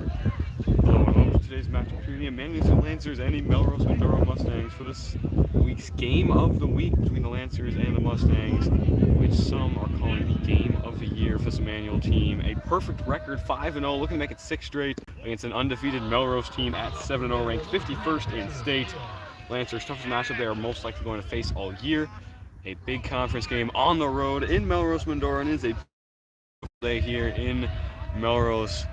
Hello and welcome to today's matchup between the Immanuel Lancers and the Melrose Mindoro Mustangs for this week's game of the week between the Lancers and the Mustangs, which some are calling the game of the year for this Immanuel team. A perfect record, 5-0, looking to make it 6 straight against an undefeated Melrose team at 7-0, ranked 51st in state. Lancers' toughest matchup they are most likely going to face all year. A big conference game on the road in Melrose Mindoro, and it is a beautiful day here in Melrose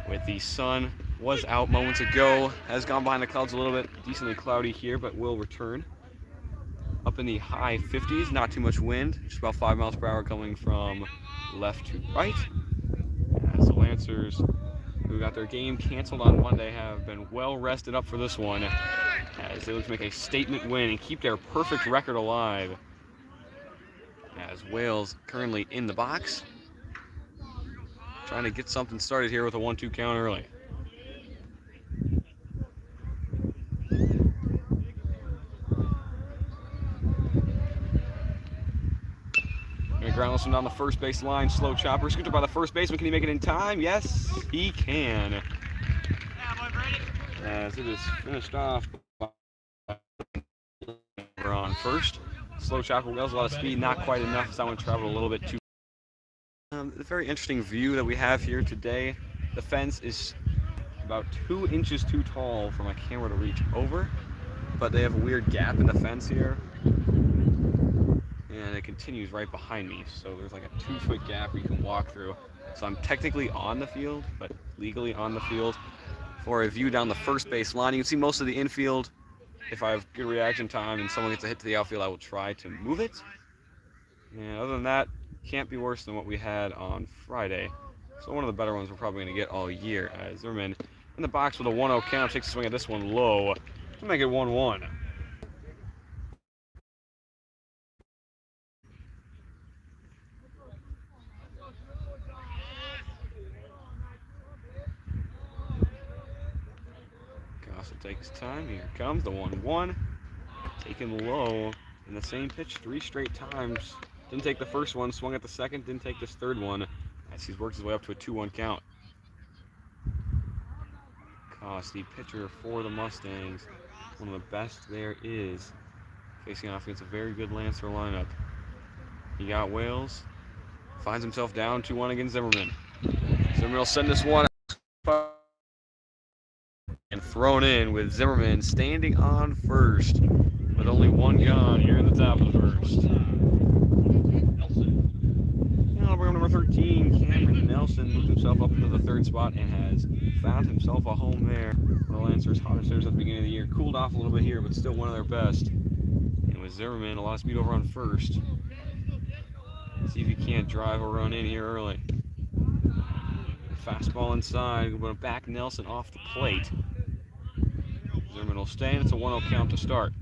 with the sun. Was out moments ago, has gone behind the clouds a little bit, decently cloudy here, but will return. Up in the high 50s, not too much wind, just about 5 miles per hour coming from left to right. As the Lancers, who got their game canceled on Monday, have been well rested up for this one, as they look to make a statement win and keep their perfect record alive. As Wales currently in the box, trying to get something started here with a 1-2 count early. Ground down the first base line, slow chopper, scooped up by the first baseman. Can he make it in time? Yes, he can. As it is finished off on first. Slow chopper, Wells, a lot of speed, not quite enough, so that one traveled a little bit too. The very interesting view that we have here today. The fence is about 2 inches too tall for my camera to reach over, but they have a weird gap in the fence here. And it continues right behind me, so there's like a 2-foot gap where you can walk through. So I'm technically on the field, but legally on the field. For a view down the first base line, you can see most of the infield. If I have good reaction time and someone gets a hit to the outfield, I will try to move it. And other than that, can't be worse than what we had on Friday. So one of the better ones we're probably going to get all year. Zimmerman in the box with a 1-0 count, takes a swing at this one low to make it 1-1. Will take his time. Here comes the 1-1. Taken low in the same pitch 3 straight times. Didn't take the first one, swung at the second, didn't take this third one as he's worked his way up to a 2-1 count. Koss, the pitcher for the Mustangs, one of the best there is, facing off against a very good Lancer lineup. He got Wales, finds himself down 2-1 against Zimmerman. Zimmerman will send this one and thrown in with Zimmerman standing on first with only 1 gone here in the top of the first. Now we're on number 13, Cameron Nelson moved himself up into the 3rd spot and has found himself a home there. One of the Lancers' hottest hitters at the beginning of the year. Cooled off a little bit here, but still one of their best. And with Zimmerman, a lot of speed over on first. See if he can't drive a run in here early. Fastball inside, we're going to back Nelson off the plate. Zimmerman will stay, and it's a 1-0 count to start.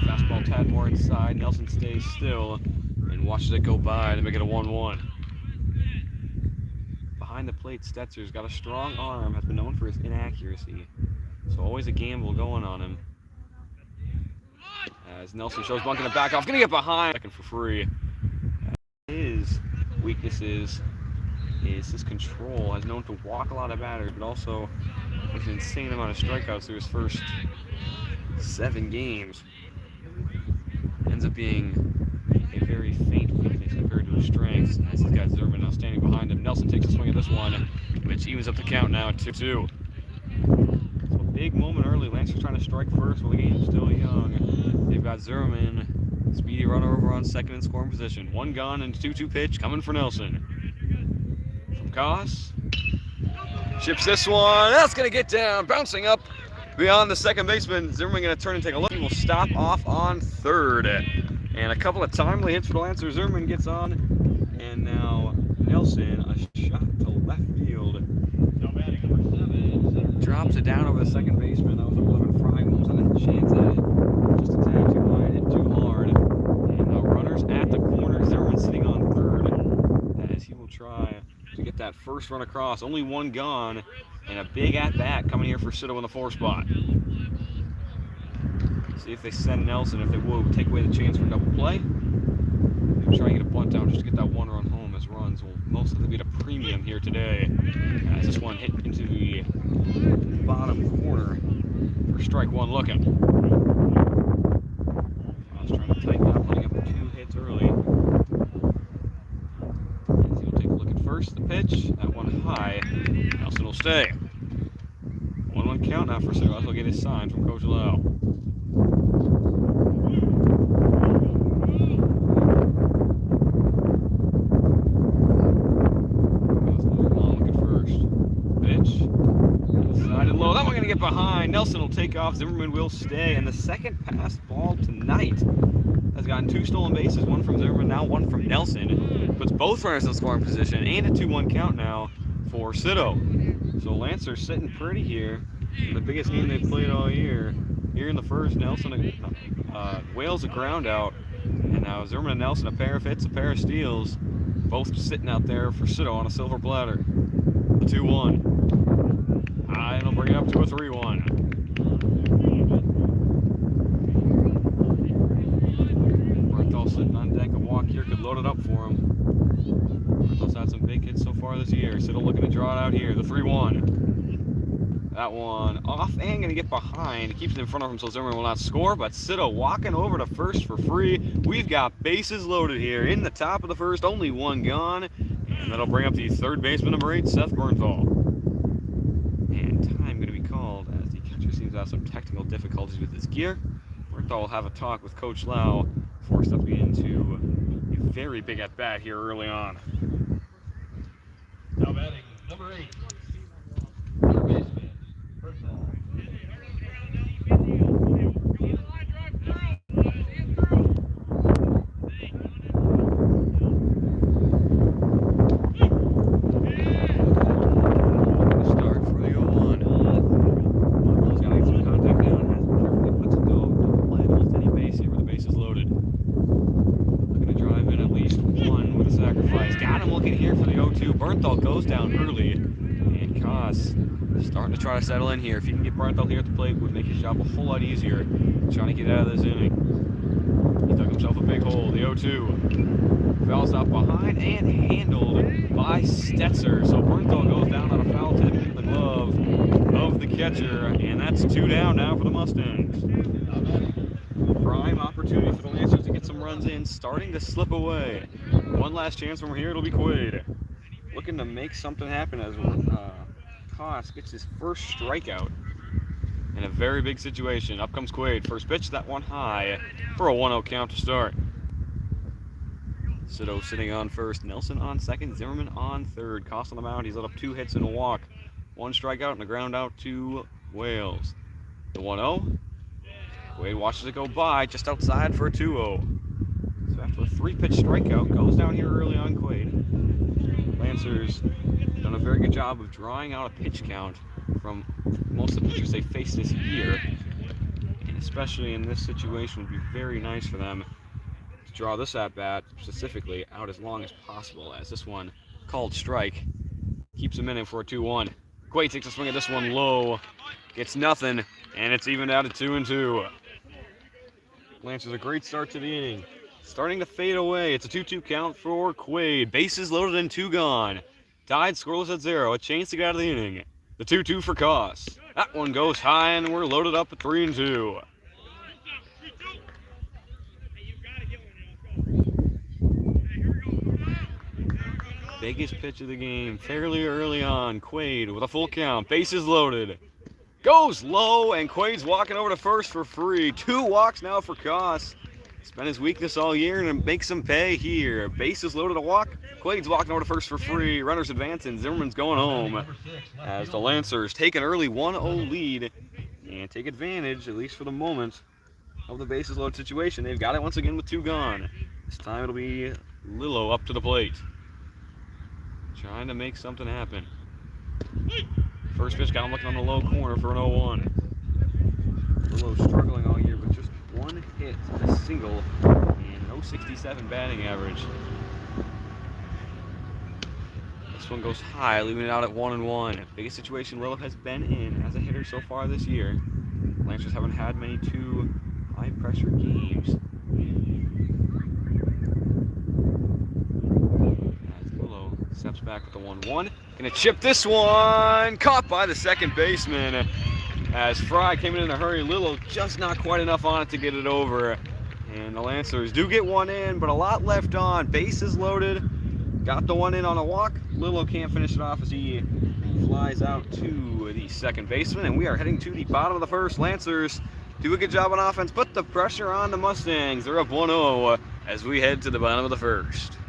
Fastball a tad more inside. Nelson stays still and watches it go by to make it a 1-1. Behind the plate, Stetzer's got a strong arm, has been known for his inaccuracy. So always a gamble going on him. As Nelson shows bunking it back off, gonna get behind second for free. His weaknesses is his control. Has known to walk a lot of batters, but also with an insane amount of strikeouts through his first 7 games. Ends up being a very faint weakness compared to his strengths. As he's got Zimmerman now standing behind him. Nelson takes a swing at this one, which evens up the count now at 2-2. So big moment early. Lancers trying to strike first while the game's still young. They've got Zimmerman, speedy runner over on second in scoring position. 1 gone and 2-2 pitch coming for Nelson. From Koss. Chips this one. That's going to get down. Bouncing up beyond the second baseman. Zimmerman going to turn and take a look. He will stop off on third. And a couple of timely hits for the Lancers. Zimmerman gets on. And now Nelson, a shot to left field. Drops it down over the second baseman. That was a little bit frying. Almost had a chance at it. Just a tad too wide and too hard. And now runners at the corner. Zimmerman sitting on third as he will try to get that first run across. Only 1 gone. And a big at-bat coming here for Cito in the 4 spot. See if they send Nelson. If they would, take away the chance for a double play. Maybe try to get a bunt down just to get most likely be at a premium here today. As this one hit into the bottom corner for strike one looking. I was trying to tighten up, letting up 2 hits early. As he'll take a look at first, the pitch, that one high. Nelson will stay. 1-1 count now for Cito. He'll get his sign from Coach Lau. That one going to get behind. Nelson will take off. Zimmerman will stay. And the second pass ball tonight has gotten 2 stolen bases. One from Zimmerman, now one from Nelson. Puts both runners in scoring position. And a 2-1 count now for Cito. So Lancers sitting pretty here. The biggest game they've played all year. Here in the first, Nelson Wales a ground out. And now Zimmerman and Nelson a pair of hits, a pair of steals. Both sitting out there for Cito on a silver platter. The 2-1. And it'll bring it up to a 3-1. Barthol sitting on deck. A walk here could load it up for him. Barthol's had some big hits so far this year. Cito looking to draw it out here. The 3-1. That one off and going to get behind. It keeps it in front of him so Zimmerman will not score. But Cito walking over to first for free. We've got bases loaded here in the top of the first. Only 1 gone. And that'll bring up the third baseman, number 8, Seth Bernthal. Time going to be called as the catcher seems to have some technical difficulties with his gear. Bernthal will have a talk with Coach Lau before stepping into a very big at bat here early on. Now batting number 8, third baseman, Bernthal. Bernthal goes down early, and Koss starting to try to settle in here. If you can get Bernthal here at the plate, would make his job a whole lot easier. Trying to get out of this inning. He dug himself a big hole. The 0-2 fouls out behind and handled by Stetzer. So Bernthal goes down on a foul tip in the glove of the catcher, and that's 2 down now for the Mustangs. Prime opportunity for the Lancers to get some runs in, starting to slip away. One last chance from here, it'll be Quaid. Looking to make something happen as Koss gets his first strikeout in a very big situation. Up comes Quaid. First pitch, that one high for a 1-0 count to start. Cito sitting on first. Nelson on second. Zimmerman on third. Koss on the mound. He's let up 2 hits and a walk. 1 strikeout and a ground out to Wales. The 1-0. Quaid watches it go by just outside for a 2-0. So after a 3-pitch strikeout, goes down here early on Quaid. Lancers done a very good job of drawing out a pitch count from most of the pitchers they face this year. And especially in this situation, would be very nice for them to draw this at-bat specifically out as long as possible, as this one, called strike, keeps them in it for a 2-1. Quaid takes a swing at this one low, gets nothing, and it's evened out at 2-2. Lancers a great start to the inning. Starting to fade away. It's a 2-2 count for Quaid. Bases loaded and 2 gone. Tied scoreless at 0. A chance to get out of the inning. The 2-2 for Koss. That one goes high, and we're loaded up at 3-2. Biggest pitch of the game. Fairly early on. Quaid with a full count. Bases loaded. Goes low, and Quaid's walking over to first for free. 2 walks now for Koss. It's been his weakness all year, and it makes him pay here. Bases loaded, a walk. Quaid's walking over to first for free. Runners advancing. Zimmerman's going home as the Lancers take an early 1-0 lead and take advantage, at least for the moment, of the bases loaded situation. They've got it once again with 2 gone. This time it'll be Lillo up to the plate, trying to make something happen. First pitch got him looking on the low corner for an 0-1. Lillo struggling all year with just 1 hit, a single, and no .067 batting average. This one goes high, leaving it out at 1-1. Biggest situation Lillo has been in as a hitter so far this year. Lancers haven't had many 2 high-pressure games. As Lillo steps back with the 1-1. Gonna chip this one. Caught by the second baseman. As Fry came in a hurry, Lillo just not quite enough on it to get it over. And the Lancers do get one in, but a lot left on. Bases loaded. Got the one in on a walk. Lillo can't finish it off as he flies out to the second baseman. And we are heading to the bottom of the first. Lancers do a good job on offense, put the pressure on the Mustangs. They're up 1-0 as we head to the bottom of the first.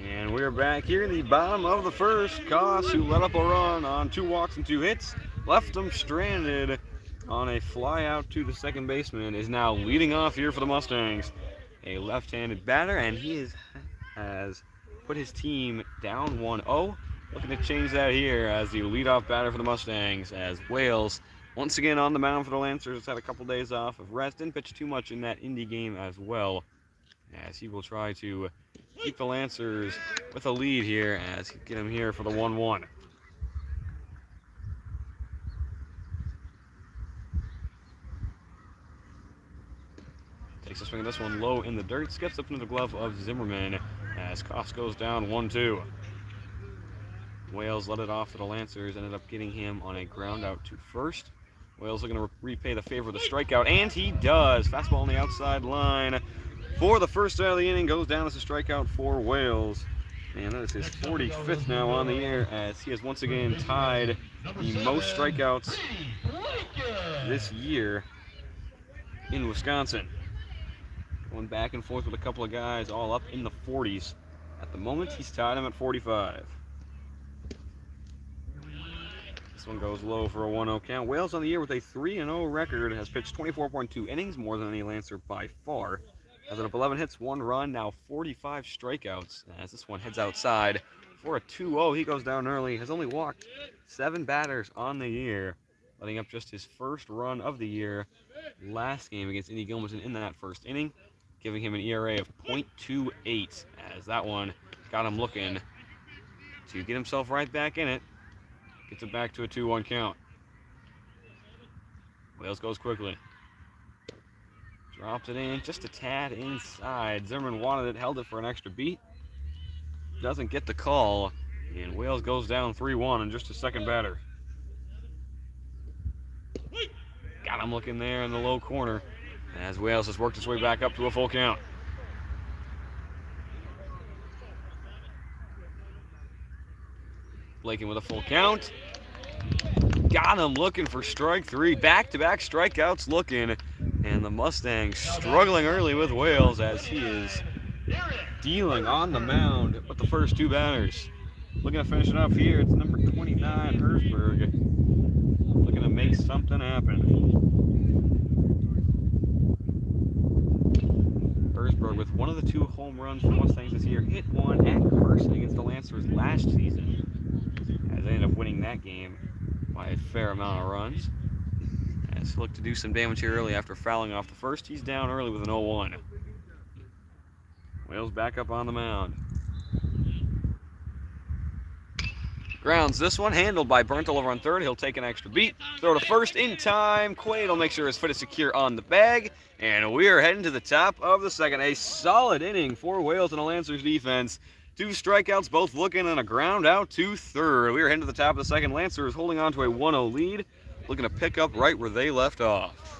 And we're back here in the bottom of the first. Koss, who let up a run on 2 walks and 2 hits, left them stranded on a fly out to the second baseman, is now leading off here for the Mustangs. A left-handed batter, and he has put his team down 1-0. Looking to change that here as the leadoff batter for the Mustangs, as Wales once again on the mound for the Lancers. Has had a couple days off of rest, didn't pitch too much in that Indy game as well, as he will try to keep the Lancers with a lead here as he get him here for the 1-1. Takes a swing at this one low in the dirt, skips up into the glove of Zimmerman as Koss goes down 1-2. Wales let it off for the Lancers, ended up getting him on a ground out to first. Wales looking to repay the favor of the strikeout, and he does. Fastball on the outside line for the first out of the inning, goes down as a strikeout for Wales. And that is his 45th now on the year, as he has once again tied the most strikeouts this year in Wisconsin. Going back and forth with a couple of guys all up in the 40s. At the moment, he's tied him at 45. This one goes low for a 1-0 count. Wales on the year with a 3-0 record, has pitched 24.2 innings, more than any Lancer by far. Has up 11 hits, 1 run, now 45 strikeouts. As this one heads outside for a 2-0, he goes down early. Has only walked 7 batters on the year, letting up just his first run of the year last game against Indy Gilmerton in that first inning, giving him an ERA of .28, as that one got him looking to get himself right back in it. Gets it back to a 2-1 count. Wales goes quickly. Drops it in just a tad inside. Zimmerman wanted it, held it for an extra beat. Doesn't get the call, and Wales goes down 3-1 in just a second batter. Got him looking there in the low corner as Wales has worked his way back up to a full count. Blaken with a full count. Got him looking for strike 3. Back-to-back strikeouts looking. And the Mustangs struggling early with Wales as he is dealing on the mound with the first 2 batters. Looking to finish it up here, it's number 29, Herzberg. looking to make something happen. Erzberg with one of the 2 home runs for Mustangs this year. Hit one at Carson against the Lancers last season, as they ended up winning that game by a fair amount of runs. As he looked to do some damage here early after fouling off the first. He's down early with an 0-1. Wales back up on the mound. Grounds this one, handled by Bernthal over on third. He'll take an extra beat. Throw to first in time. Quaid will make sure his foot is secure on the bag. And we are heading to the top of the second. A solid inning for Wales and the Lancers defense. 2 strikeouts, both looking, and a ground out to third. We are heading to the top of the second. Lancers holding on to a 1-0 lead, looking to pick up right where they left off.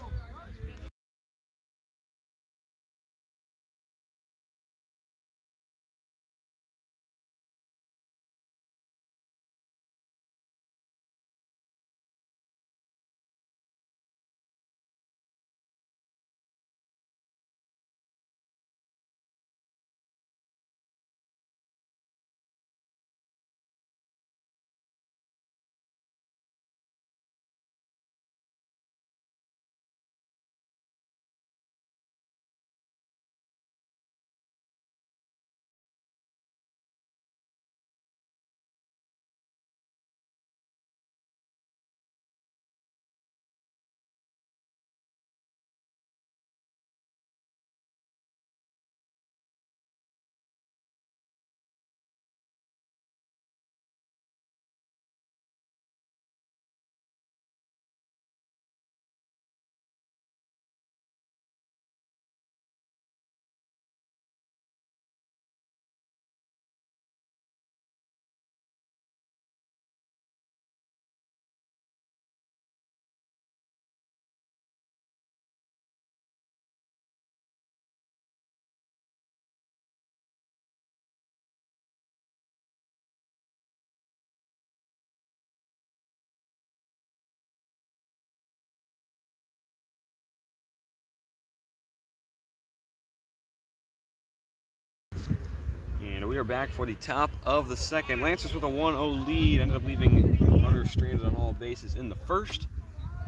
And we are back for the top of the second. Lancers with a 1-0 lead. Ended up leaving runners stranded on all bases in the first.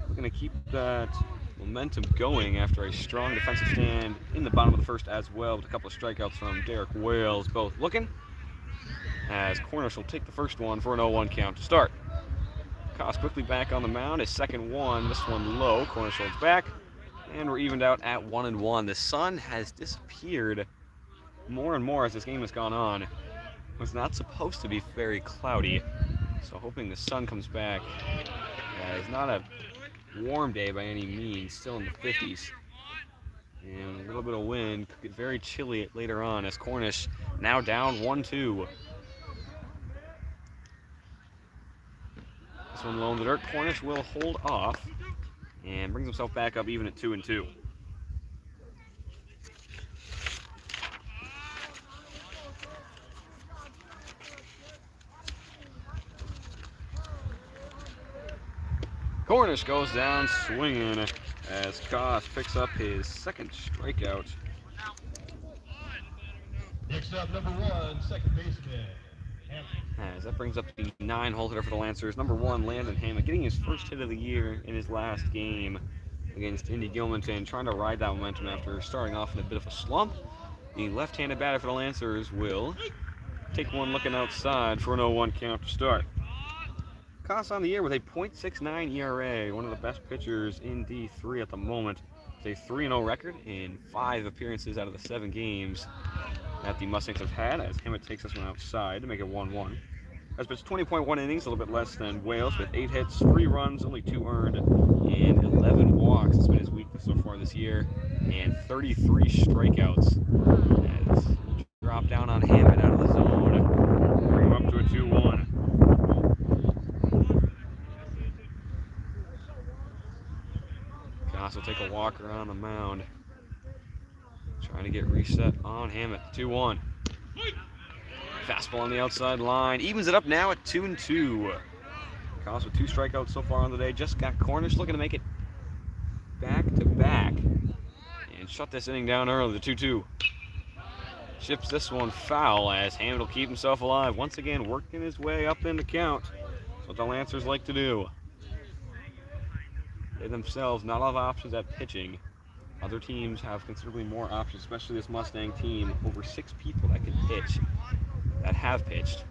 We're going to keep that momentum going after a strong defensive stand in the bottom of the first as well, with a couple of strikeouts from Derek Wales, both looking. As Cornish will take the first one for an 0-1 count to start. Koss quickly back on the mound. His second one, this one low. Cornish holds back. And we're evened out at 1-1. The sun has disappeared more and more as this game has gone on. It was not supposed to be very cloudy, so hoping the sun comes back. It's not a warm day by any means, still in the 50s. And a little bit of wind, could get very chilly later on as Cornish now down 1-2. This one low in the dirt. Cornish will hold off and brings himself back up even at 2-2. Cornish goes down swinging as Koss picks up his second strikeout. Next up, number 1, second baseman. As that brings up the 9-hole hitter for the Lancers. Number 1, Landon Hammond, getting his first hit of the year in his last game against Indy Gilmanton, trying to ride that momentum after starting off in a bit of a slump. The left-handed batter for the Lancers will take one looking outside for an 0-1 count to start. Koss on the year with a .69 ERA, one of the best pitchers in D3 at the moment. It's a 3-0 record in 5 appearances out of the 7 games that the Mustangs have had, as Hammett takes this one outside to make it 1-1. Has pitched 20.1 innings, a little bit less than Wales, with 8 hits, 3 runs, only 2 earned, and 11 walks. It's been his weakness so far this year, and 33 strikeouts. As drop down on Hammett out of the zone, bring him up to a 2-1. Koss will take a walker on the mound, trying to get reset on Hammett. 2-1. Fastball on the outside line. Evens it up now at 2-2. Koss with 2 strikeouts so far on the day. Just got Cornish looking to make it back-to-back and shut this inning down early. The 2-2. Ships this one foul as Hammett will keep himself alive. Once again, working his way up in the count. That's what the Lancers like to do. They themselves not a lot of options at pitching. Other teams have considerably more options, especially this Mustang team. Over 6 people that can pitch, that have pitched,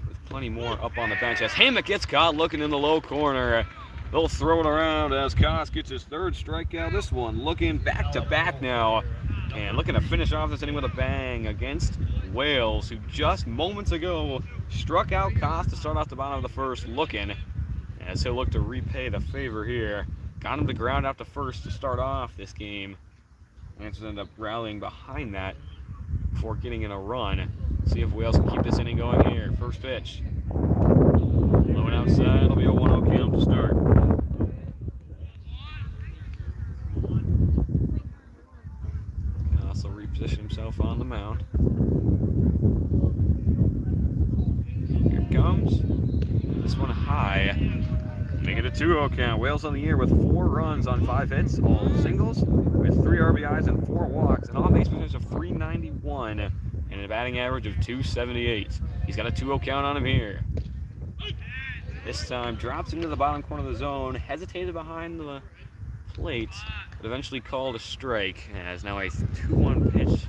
with plenty more up on the bench. As Hammock gets caught looking in the low corner. They'll throw it around as Koss gets his 3rd strikeout. This one looking back to back now. And looking to finish off this inning with a bang against Wales, who just moments ago struck out Koss to start off the bottom of the first, looking as he'll look to repay the favor here. Got him to ground out to first to start off this game. Lancers end up rallying behind that before getting in a run. See if Wales can keep this inning going here. First pitch. Low and outside. It'll be a 1-0 count to start. Also reposition himself on the mound. Here it comes. This one high. Make it a 2-0 count. Wales on the year with 4 runs on 5 hits, all singles, with 3 RBIs and 4 walks, an on-base percentage of .391 and a batting average of .278. He's got a 2-0 count on him here. This time drops into the bottom corner of the zone, hesitated behind the plate, but eventually called a strike. As now a 2-1 pitch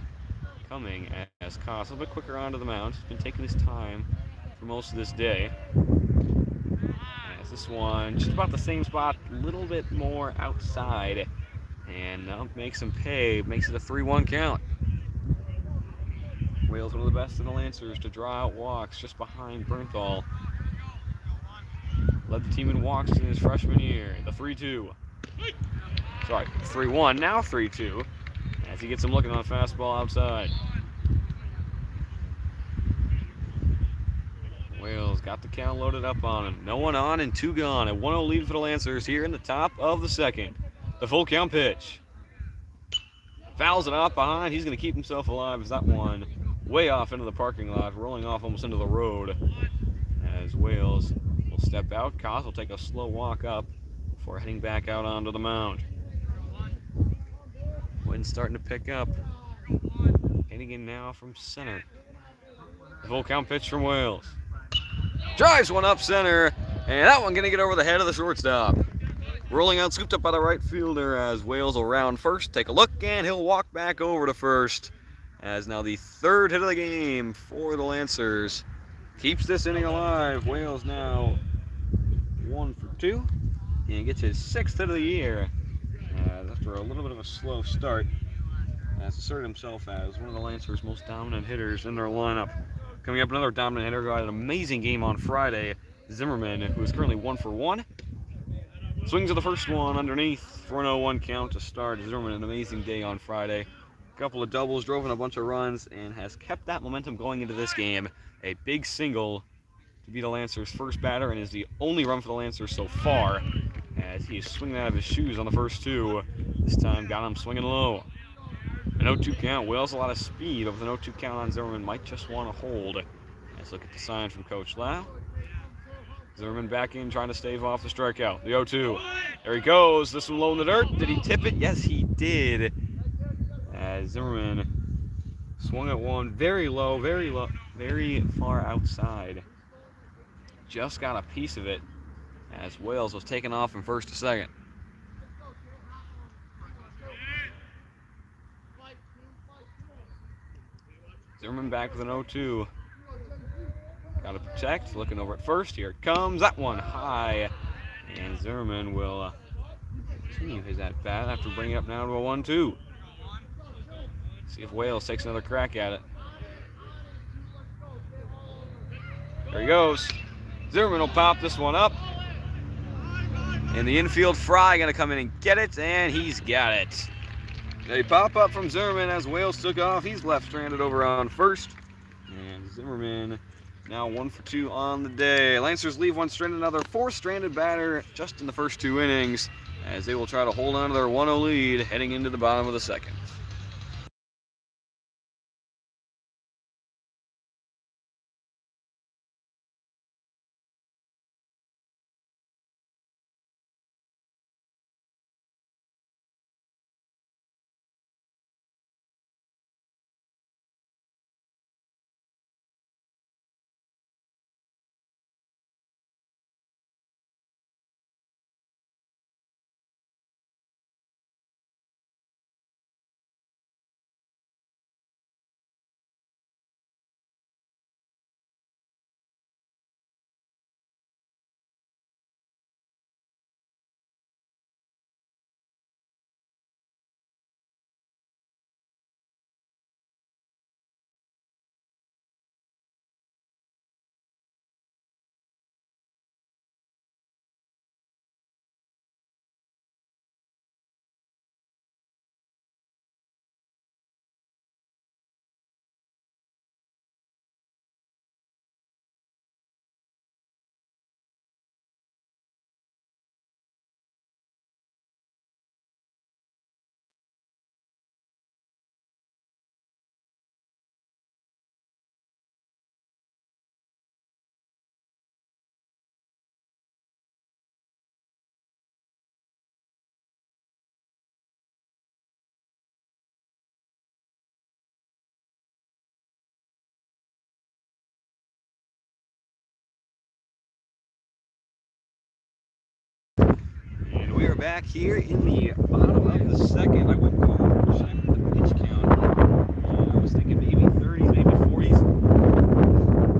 coming as Koss a little bit quicker onto the mound. He's been taking his time for most of this day. As this one just about the same spot, a little bit more outside, and makes him pay. Makes it a 3-1 count. Wales one of the best in the Lancers to draw out walks, just behind Bernthal. Led the team in walks in his freshman year. The 3-2. Sorry, 3-1, now 3-2. As he gets him looking on a fastball outside. Wales got the count loaded up on him. No one on and 2 gone. A 1-0 lead for the Lancers here in the top of the second. The full count pitch. Fouls it off behind. He's going to keep himself alive as that one way off into the parking lot, rolling off almost into the road. As Wales will step out. Koss will take a slow walk up before heading back out onto the mound. Wind's starting to pick up. Hitting in now from center. The full count pitch from Wales. Drives one up center, and that one going to get over the head of the shortstop. Rolling out, scooped up by the right fielder as Wales will round first. Take a look, and he'll walk back over to first. As now the 3rd hit of the game for the Lancers. Keeps this inning alive. Wales now 1 for 2, and gets his 6th hit of the year. After a little bit of a slow start, has asserted himself as one of the Lancers' most dominant hitters in their lineup. Coming up, another dominant hitter who had an amazing game on Friday, Zimmerman, who is currently 1 for 1. Swings of the first one underneath for an 0-1 count to start. Zimmerman, an amazing day on Friday. A couple of doubles, drove in a bunch of runs, and has kept that momentum going into this game. A big single to be the Lancers' first batter, and is the only run for the Lancers so far, as he is swinging out of his shoes on the first 2. This time got him swinging low. An 0-2 count. Wales a lot of speed, but with an 0-2 count on Zimmerman, might just want to hold. Let's look at the sign from Coach Lau. Zimmerman back in, trying to stave off the strikeout. The 0-2. There he goes. This one low in the dirt. Did he tip it? Yes, he did. As Zimmerman swung at one very low, very far outside. Just got a piece of it as Wales was taken off from first to second. Zimmerman back with an 0-2. Got to protect. Looking over at first. Here it comes. That one high. And Zimmerman will continue his at-bat after bringing it up now to a 1-2. See if Wales takes another crack at it. There he goes. Zimmerman will pop this one up. And the infield fry going to come in and get it, and he's got it. A pop-up from Zimmerman as Wales took off. He's left stranded over on first. And Zimmerman now 1 for 2 on the day. Lancers leave one stranded, another 4th stranded batter just in the first 2 innings, as they will try to hold on to their 1-0 lead heading into the bottom of the second. back here in the bottom of the second. I went and checked the pitch count. And I was thinking maybe 30s, maybe 40s.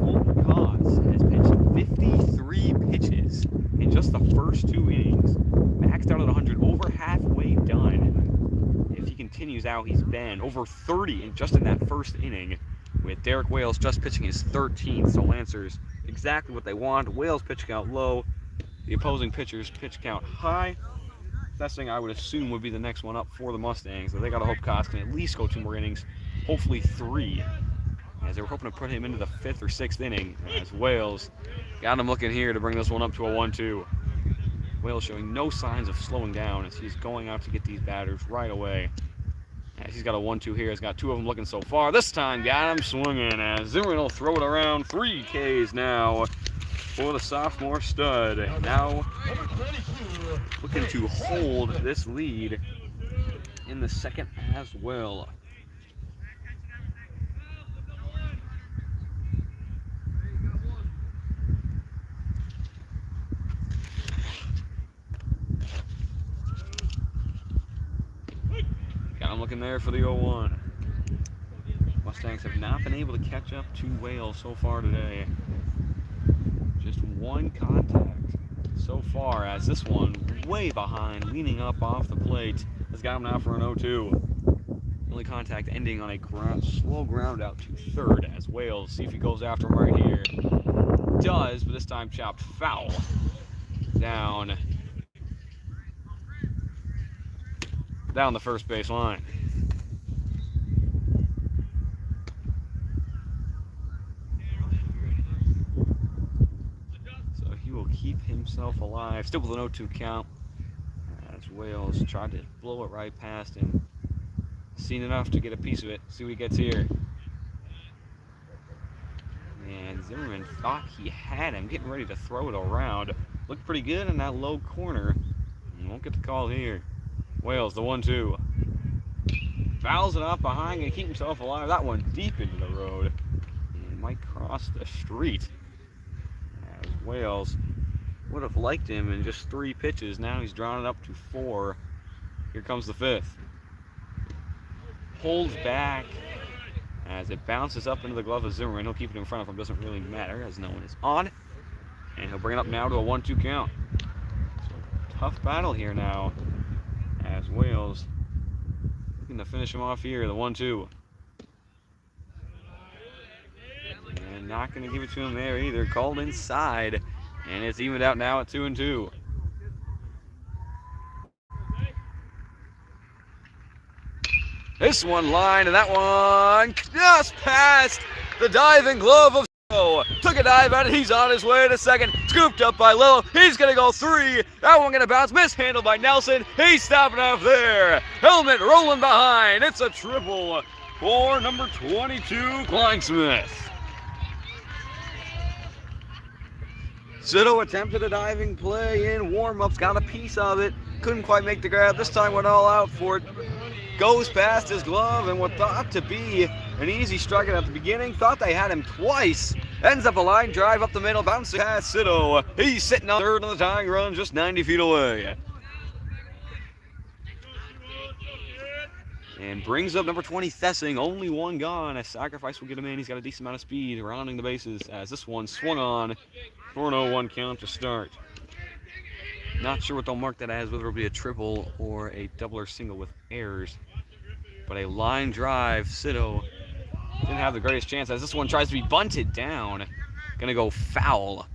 Colton Cause has pitched 53 pitches in just the first 2 innings. Maxed out at 100, over halfway done. If he continues out, he's been over 30 in that first inning, with Derek Wales just pitching his 13th. So Lancers exactly what they want. Wales pitch count low, the opposing pitchers pitch count high. Thessing, I would assume, would be the next one up for the Mustangs. So they got to hope Cos can at least go 2 more innings, hopefully 3, as they were hoping to put him into the 5th or 6th inning, as Wales got him looking here to bring this one up to a 1-2. Wales showing no signs of slowing down as he's going out to get these batters right away. As he's got a 1-2 here, he's got 2 of them looking so far. This time got him swinging as Zimmerman will throw it around. 3 Ks now for the sophomore stud. Now looking to hold this lead in the second as well. Got him looking there for the 0-1. Mustangs have not been able to catch up to Wales so far today. Just 1 contact so far, as this one way behind, leaning up off the plate, has got him now for an 0-2. Only contact ending on a slow ground out to third, as Wales see if he goes after him right here. Does, but this time chopped foul down the first base line. So he will keep himself alive, still with an 0-2 count, as Wales tried to blow it right past him. Seen enough to get a piece of it. See what he gets here. And Zimmerman thought he had him, getting ready to throw it around. Looked pretty good in that low corner. Won't get the call here. Wales, the 1-2. Fouls it off behind and keep himself alive. That one deep into the road. And might cross the street. As Wales would have liked him in just 3 pitches. Now he's drawn it up to 4. Here comes the 5th. Holds back as it bounces up into the glove of Zimmerman. He'll keep it in front of him. Doesn't really matter as no one is on. And he'll bring it up now to a 1-2 count. So tough battle here now, as Wales looking to finish him off here, the 1-2. And not going to give it to him there either. Called inside, and it's evened out now at 2-2. This one line, and that one just past the diving glove of Snow. Took a dive at it, he's on his way to second. Scooped up by Lillo, he's going to go 3. That one going to bounce, mishandled by Nelson. He's stopping off there. Helmet rolling behind. It's a triple for number 22, Kleinsmith. Sito attempted a diving play in warm-ups, got a piece of it. Couldn't quite make the grab. This time went all out for it. Goes past his glove, and what thought to be an easy strikeout at the beginning, thought they had him twice. Ends up a line drive up the middle, bouncing past Sito. He's sitting on third on the tying run, just 90 feet away. And brings up number 20, Thessing. Only 1 gone. A sacrifice will get him in. He's got a decent amount of speed, rounding the bases as this one swung on for an 0-1 count to start. Not sure what they'll mark that as, whether it'll be a triple or a double or single with errors. But a line drive, Sito didn't have the greatest chance as this one tries to be bunted down. Gonna go foul.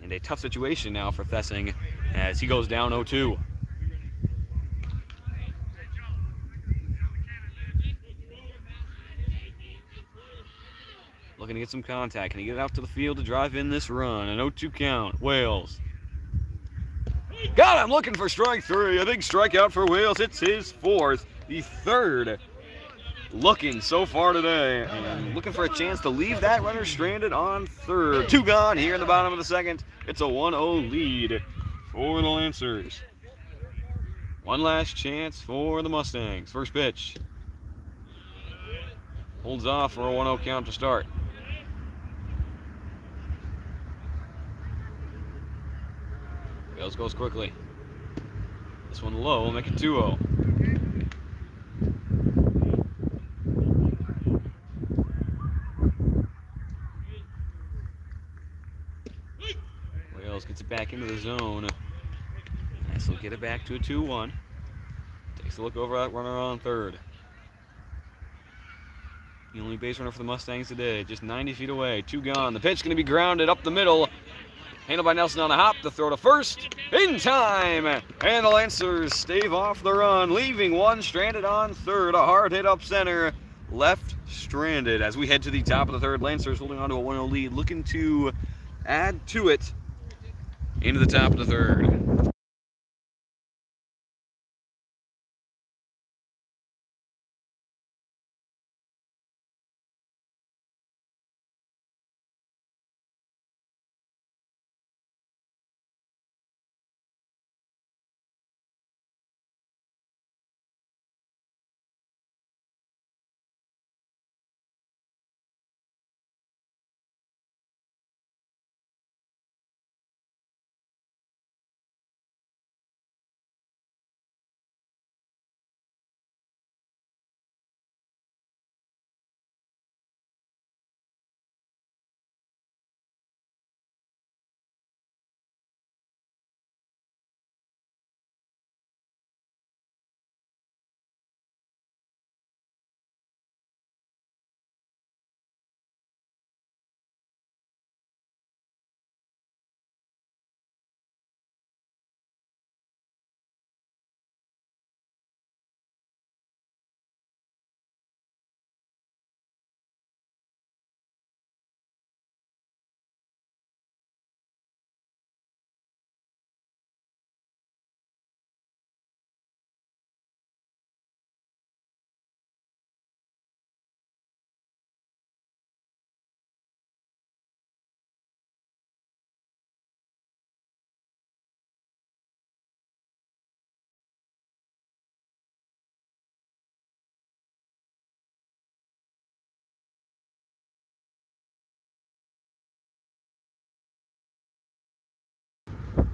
And a tough situation now for Thessing as he goes down 0-2. Looking to get some contact. Can he get it out to the field to drive in this run? An 0-2 count. Wales. Got him, looking for strike 3. A big strikeout for Wales. It's his 4th. The 3rd looking so far today. And looking for a chance to leave that runner stranded on 3rd. 2 gone here in the bottom of the 2nd. It's a 1-0 lead for the Lancers. One last chance for the Mustangs. First pitch. Holds off for a 1-0 count to start. Wales goes quickly. This one low will make it 2-0. Wales gets it back into the zone. This will get it back to a 2-1. Takes a look over at runner on third. The only base runner for the Mustangs today, just 90 feet away. 2 gone. The pitch going to be grounded up the middle. Handled by Nelson on the hop. The throw to first. In time. And the Lancers stave off the run, leaving one stranded on third. A hard hit up center. Left stranded. As we head to the top of the third, Lancers holding on to a 1-0 lead, looking to add to it into the top of the third.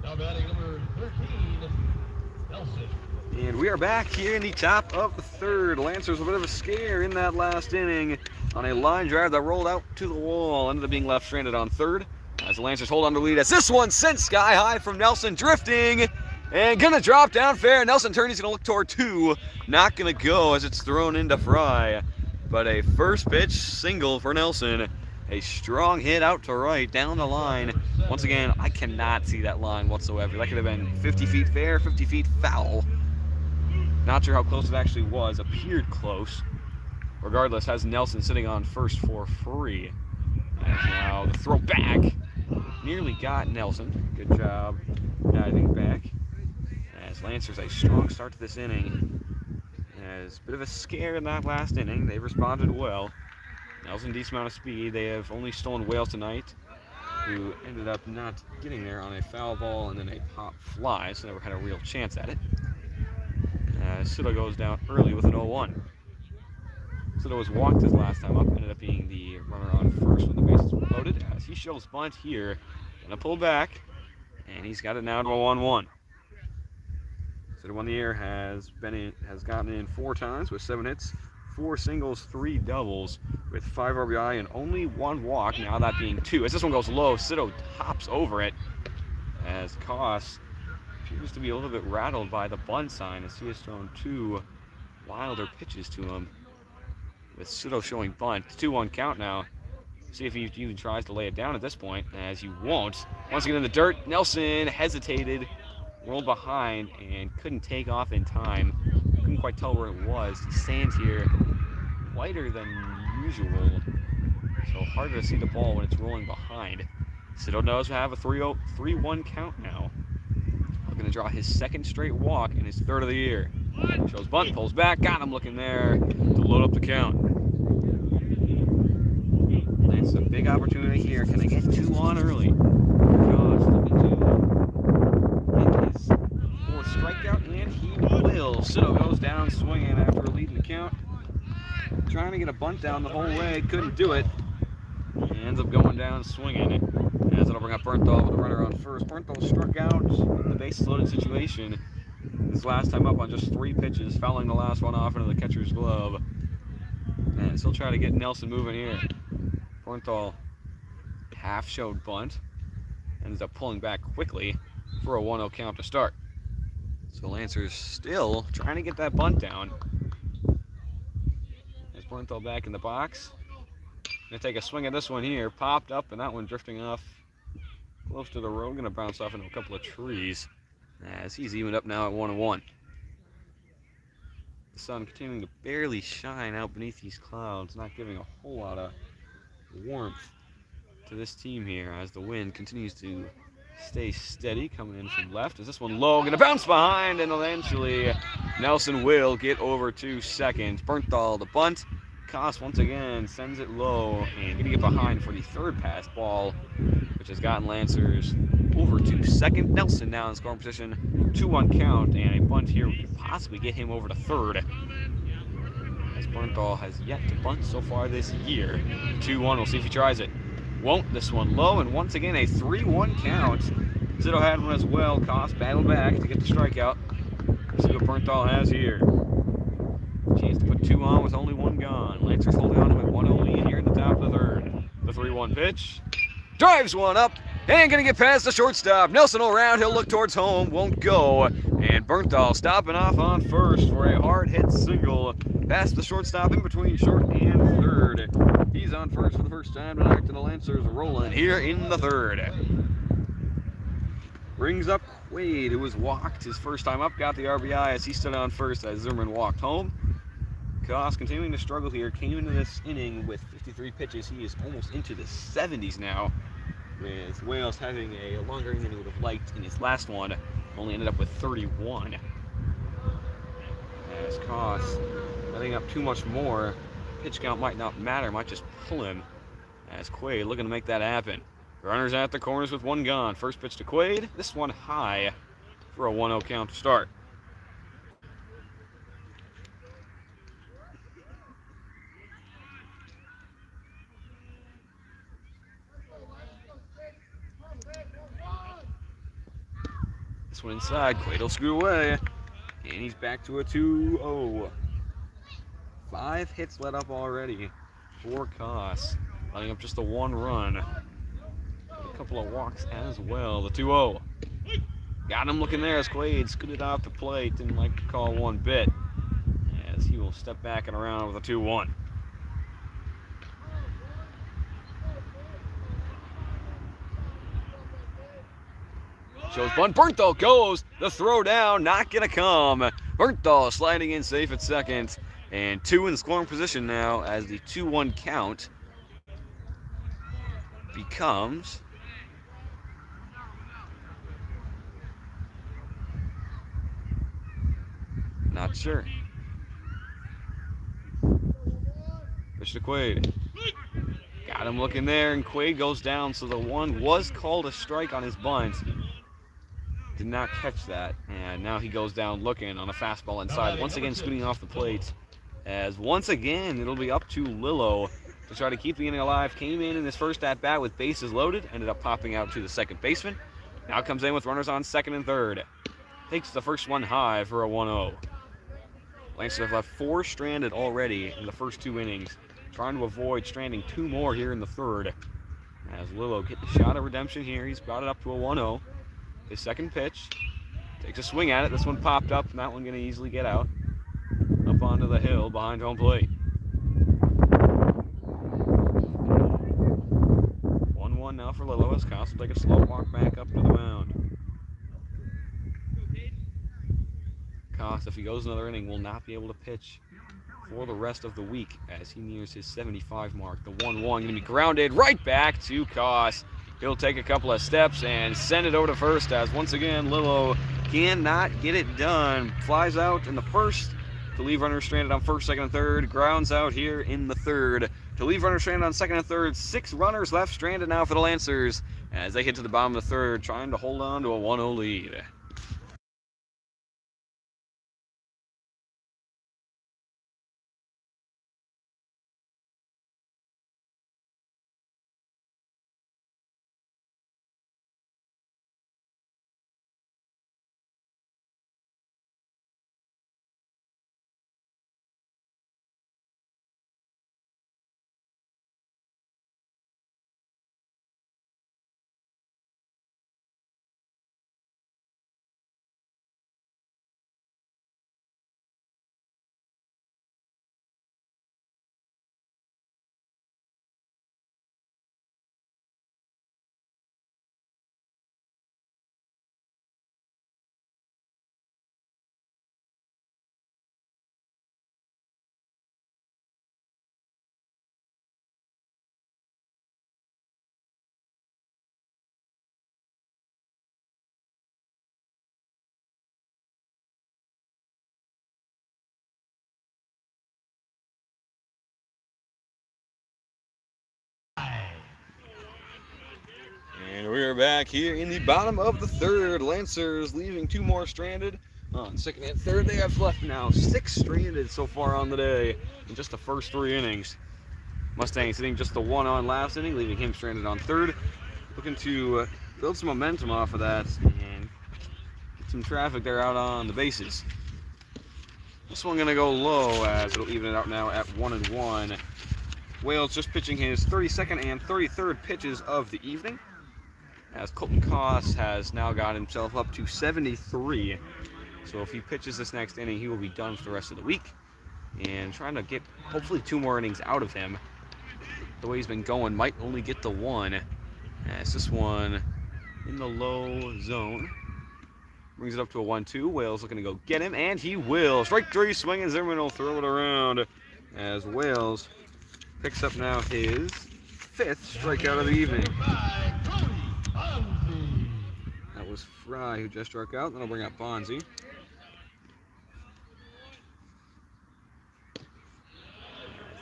Now batting number 13, Nelson. And we are back here in the top of the third. Lancers with a bit of a scare in that last inning on a line drive that rolled out to the wall. Ended up being left stranded on third. As the Lancers hold on to lead as this one sent sky high from Nelson, drifting and gonna drop down fair. Nelson turns, he's gonna look toward two. Not gonna go as it's thrown into Fry. But a first pitch single for Nelson. A strong hit out to right, down the line. Once again, I cannot see that line whatsoever. That could have been 50 feet fair, 50 feet foul. Not sure how close it actually was. Appeared close. Regardless, has Nelson sitting on first for free. As now the throw back. Nearly got Nelson. Good job diving back. As Lancers a strong start to this inning. As a bit of a scare in that last inning. They've responded well. Nelson, decent amount of speed. They have only stolen Wales tonight, who ended up not getting there on a foul ball and then a pop fly, so never had a real chance at it. Sido goes down early with an 0-1. Sido was walked his last time up, ended up being the runner on first when the bases were loaded. As he shows bunt here, gonna pull back, and he's got it now to a 1-1. Sido on the air has gotten in 4 times with 7 hits. 4 singles, 3 doubles with 5 RBI and only 1 walk, now that being 2. As this one goes low, Sido hops over it as Koss appears to be a little bit rattled by the bunt sign as he has thrown 2 wilder pitches to him. With Sido showing bunt, 2-1 count now. See if he even tries to lay it down at this point, as he won't. Once again in the dirt, Nelson hesitated, rolled behind, and couldn't take off in time. Couldn't quite tell where it was. He stands here lighter than usual, so harder to see the ball when it's rolling behind. Sido does have a 3-1 count now. We're going to draw his 2nd straight walk in his 3rd of the year. Shows bunt, pulls back, got him looking there to load up the count. That's a big opportunity here. Can they get 2 on early? Gosh, looking to get his 4th strikeout, and he will. Sido goes down swinging after leading the count. Trying to get a bunt down the whole way, couldn't do it. He ends up going down swinging. As it'll bring up Bernthal with a runner on first. Bernthal struck out in the bases loaded situation His last time up on just 3 pitches, fouling the last one off into the catcher's glove. And he'll try to get Nelson moving here. Bernthal half showed bunt. Ends up pulling back quickly for a 1-0 count to start. So Lancers still trying to get that bunt down. There's Bernthal back in the box. Gonna take a swing at this one here. Popped up, and that one drifting off close to the road. Gonna bounce off into a couple of trees as he's evened up now at 1-1. The sun continuing to barely shine out beneath these clouds, not giving a whole lot of warmth to this team here as the wind continues to stay steady coming in from left. Is this one low? Gonna bounce behind, and eventually Nelson will get over to second. Bernthal the bunt. Koss once again sends it low and gonna get behind for the third pass ball, which has gotten Lancers over to second. Nelson now in scoring position, 2-1 count, and a bunt here could possibly get him over to third. As Bernthal has yet to bunt so far this year. 2-1, we'll see if he tries it. Won't. This one low, and once again a 3-1 count. Zito had one as well. Koss battled back to get the strikeout. See what Bernthal has here. Chance to put 2 on with only 1 gone. Lancers holding on to a 1-0 lead here in the top of the third. The 3-1 pitch. Drives one up, and gonna get past the shortstop. Nelson will round, he'll look towards home, won't go. And Bernthal stopping off on first for a hard hit single. Past the shortstop in between short and third. He's on first for the first time tonight, to the Lancers rolling here in the third. Brings up Quaid, who was walked his first time up, got the RBI as he stood on first as Zimmerman walked home. Koss continuing to struggle here, came into this inning with 53 pitches. He is almost into the 70s now, with Wales having a longer inning than he would have liked in his last one. Only ended up with 31. As Koss letting up too much more. Pitch count might not matter, might just pull him. As Quaid looking to make that happen. Runners at the corners with 1 gone. First pitch to Quaid. This one high for a 1-0 count to start. This one inside. Quaid will scoot away. And he's back to a 2-0. 5 hits let up already for Koss, letting up just the 1 run. A couple of walks as well. The 2-0. Got him looking there as Quaid scooted off the plate. Didn't like the call one bit, as he will step back and around with a 2-1. Shows bunt. Bernthal goes. The throw down, not gonna come. Bernthal sliding in safe at second. And 2 in scoring position now as the 2-1 count becomes not sure. Pitch to Quaid. Got him looking there, and Quaid goes down, so the 1 was called a strike on his bunt. Did not catch that, and now he goes down looking on a fastball inside. Once again scooting off the plate, as once again it'll be up to Lillo to try to keep the inning alive. Came in his first at-bat with bases loaded, ended up popping out to the second baseman. Now comes in with runners on second and third. Takes the first one high for a 1-0. Lancers have left 4 stranded already in the first 2 innings, trying to avoid stranding 2 more here in the third. As Lillo get the shot of redemption here, he's brought it up to a 1-0. His second pitch, takes a swing at it. This one popped up, and that one going to easily get out. Up onto the hill behind home plate. 1-1 now for Lillo as Koss will take a slow walk back up to the mound. Koss, if he goes another inning, will not be able to pitch for the rest of the week as he nears his 75 mark. The 1-1 going to be grounded right back to Koss. He'll take a couple of steps and send it over to first as once again Lillo cannot get it done. Flies out in the first to leave runners stranded on first, second, and third. Grounds out here in the third to leave runners stranded on second and third. 6 runners left stranded now for the Lancers as they hit to the bottom of the third, trying to hold on to a 1-0 lead. We're back here in the bottom of the third. Lancers leaving 2 more stranded on second and third. They have left now 6 stranded so far on the day in just the first 3 innings. Mustangs hitting just the 1 on last inning, leaving him stranded on third. Looking to build some momentum off of that and get some traffic there out on the bases. This one going to go low as it'll even it out now at 1-1. Wales just pitching his 32nd and 33rd pitches of the evening, as Colton Koss has now got himself up to 73. So if he pitches this next inning, he will be done for the rest of the week. And trying to get hopefully 2 more innings out of him. The way he's been going, might only get the 1. As this one in the low zone. Brings it up to a 1-2. Wales looking to go get him, and he will. Strike 3, swinging. Zimmerman will throw it around as Wales picks up now his 5th strikeout of the evening. That was Fry who just struck out. Then I'll bring up Bonzi.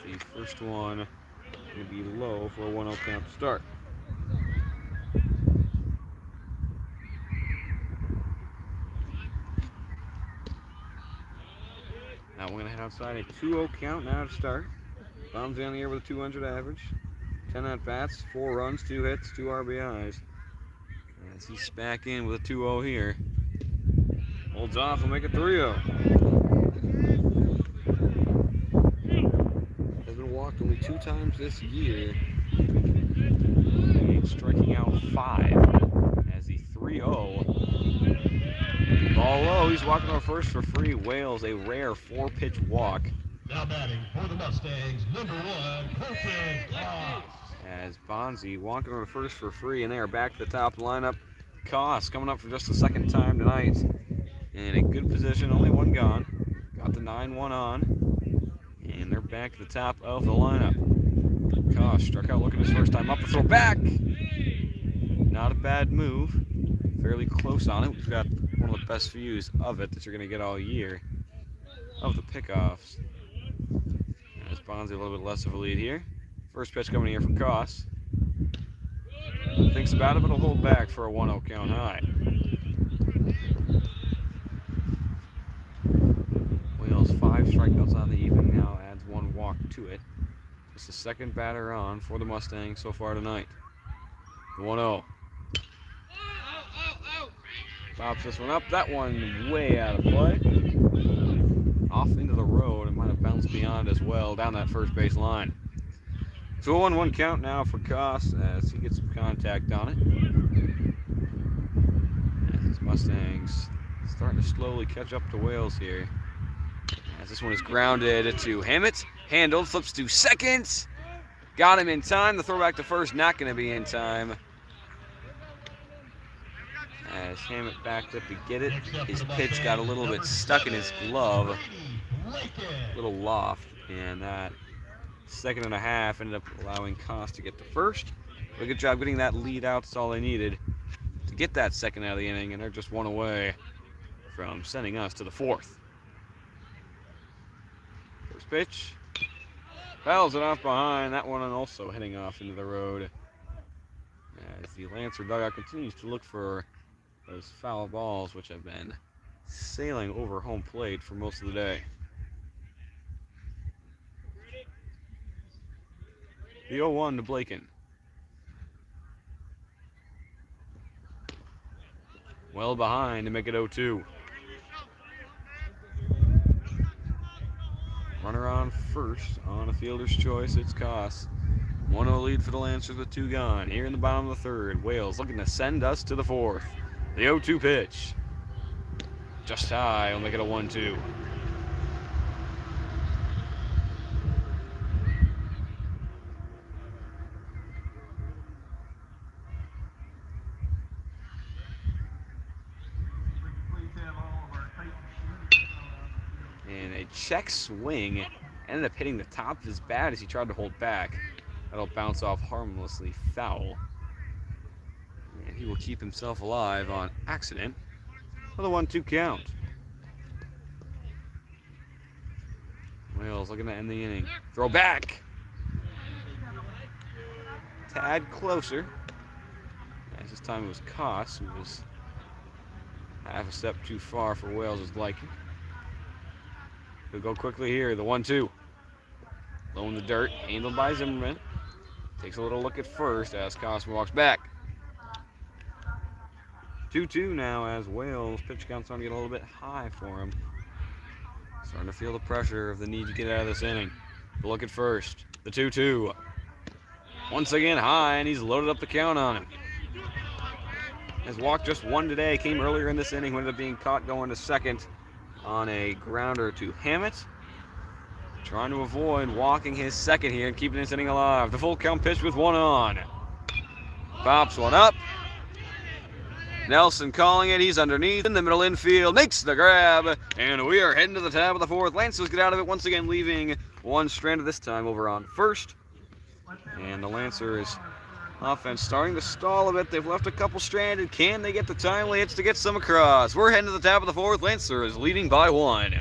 The first one going to be low for a 1-0 count to start. Now we're going to head outside a 2-0 count now to start. Bonzi on the air with a 200 average. 10 at-bats, 4 runs, 2 hits, 2 RBIs. As he's back in with a 2-0 here. Holds off, will make it 3-0. Has been walked only 2 times this year. Striking out 5 as the 3-0. Ball low, he's walking on first for free. Wales, a rare 4-pitch walk. Now batting for the Mustangs, number 1, Colton Koss. As Bonzi walking on first for free, and they are back to the top lineup. Koss coming up for just the 2nd time tonight. In a good position, only 1 gone. Got the 9-1 on. And they're back to the top of the lineup. Koss struck out looking his first time up. The throw back. Not a bad move. Fairly close on it. We've got one of the best views of it that you're going to get all year of the pickoffs. As Bonzi a little bit less of a lead here. First pitch coming here from Koss. Thinks about it, but he'll hold back for a 1-0 count high. Wales 5 strikeouts on the evening now adds 1 walk to it. It's the 2nd batter on for the Mustangs so far tonight. 1-0. Pops this one up. That one way out of play. Off into the road. It might have bounced beyond as well down that first base line. So a 1-1 count now for Koss as he gets some contact on it. And these Mustangs starting to slowly catch up to Wales here. As this one is grounded to Hammett. Handled, flips to second. Got him in time. The throw back to first, not going to be in time. As Hammett backed up to get it. His pitch got a little bit stuck in his glove. Little loft. And that 2nd and a half ended up allowing Koss to get to first. But a good job getting that lead out. That's all they needed to get that 2nd out of the inning. And they're just 1 away from sending us to the 4th. First pitch. Fouls it off behind. That one also heading off into the road. As the Lancer dugout continues to look for those foul balls, which have been sailing over home plate for most of the day. The 0-1 to Blaken. Well behind to make it 0-2. Runner on first on a fielder's choice. It's Koss. 1-0 lead for the Lancers with 2 gone. Here in the bottom of the 3rd. Wales looking to send us to the 4th. The 0-2 pitch. Just high. We'll make it a 1-2. And a check swing ended up hitting the top of his bat as he tried to hold back. That'll bounce off harmlessly foul. And he will keep himself alive on accident with a 1-2 count. Wales looking to end the inning. Throw back. Tad closer. As this time it was Koss, who was half a step too far for Wales' liking. He'll go quickly here, the 1-2. Low in the dirt, handled by Zimmerman. Takes a little look at first as Koss walks back. 2-2 now as Wales pitch count's starting to get a little bit high for him. Starting to feel the pressure of the need to get out of this inning. The look at first, the 2-2. Once again high, and he's loaded up the count on him. His walk just one today, came earlier in this inning, ended up being caught going to second on a grounder to Hammett. Trying to avoid walking his second here and keeping this inning alive. The full count pitch with one on. Pops one up. Nelson calling it. He's underneath in the middle infield. Makes the grab. And we are heading to the top of the fourth. Lancers get out of it once again, leaving one stranded this time over on first. And the Lancers offense starting to stall a bit. They've left a couple stranded. Can they get the timely hits to get some across? We're heading to the top of the fourth. Lancers leading by one.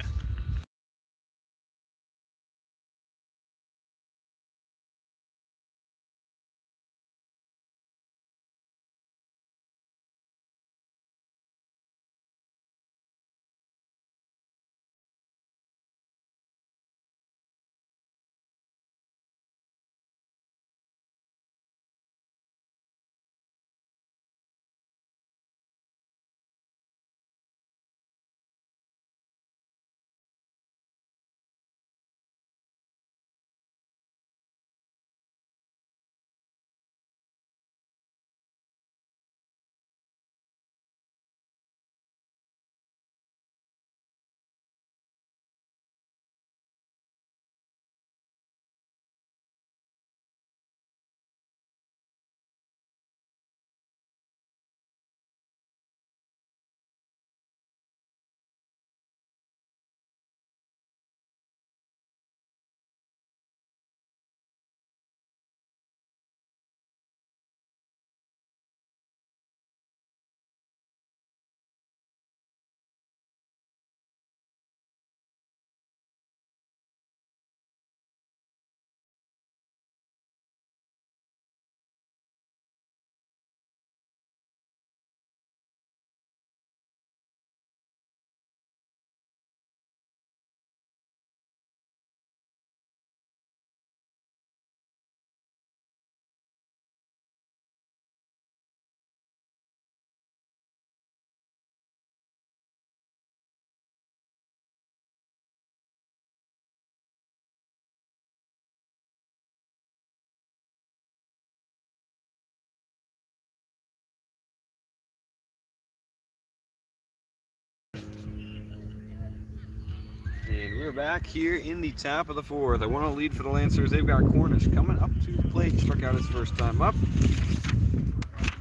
And we're back here in the top of the fourth. I want to lead for the Lancers. They've got Cornish coming up to the plate. Struck out his first time up.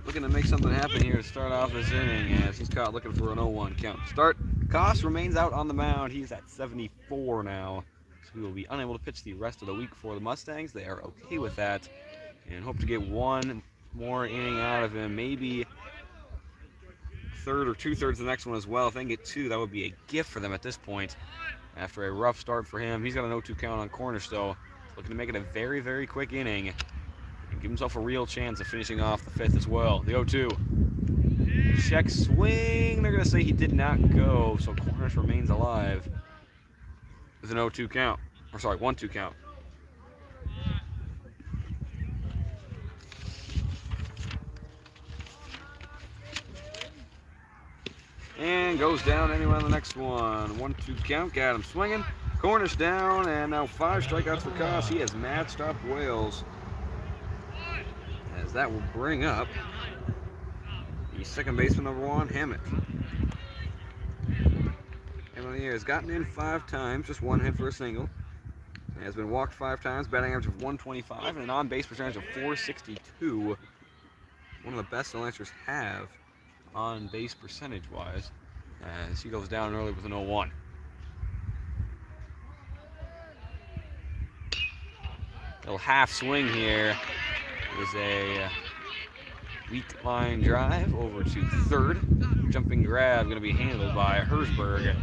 Looking to make something happen here to start off this inning as he's caught looking for an 0-1 count. Start. Koss remains out on the mound. He's at 74 now. So he will be unable to pitch the rest of the week for the Mustangs. They are okay with that and hope to get one more inning out of him. Maybe third or two-thirds the next one as well. If they can get two, that would be a gift for them at this point. After a rough start for him, he's got an 0-2 count on Cornish, though. Looking to make it a very, very quick inning and give himself a real chance of finishing off the fifth as well. The 0-2. Check swing. They're going to say he did not go, so Cornish remains alive with an 0-2 count. Or sorry, 1-2 count. And goes down anyway on the next one. 1-2 count, got him swinging. Cornish down, and now 5 strikeouts for Koss. He has matched up Wales. As that will bring up the second baseman number 1, Hammett. Hammett here has gotten in 5 times, just 1 hit for a single. He has been walked 5 times, batting average of 125 and an on-base percentage of 462. One of the best the Lancers have on base percentage-wise, as he goes down early with an 0-1. Little half swing here is a weak line drive over to third. Jumping grab going to be handled by Herzberg.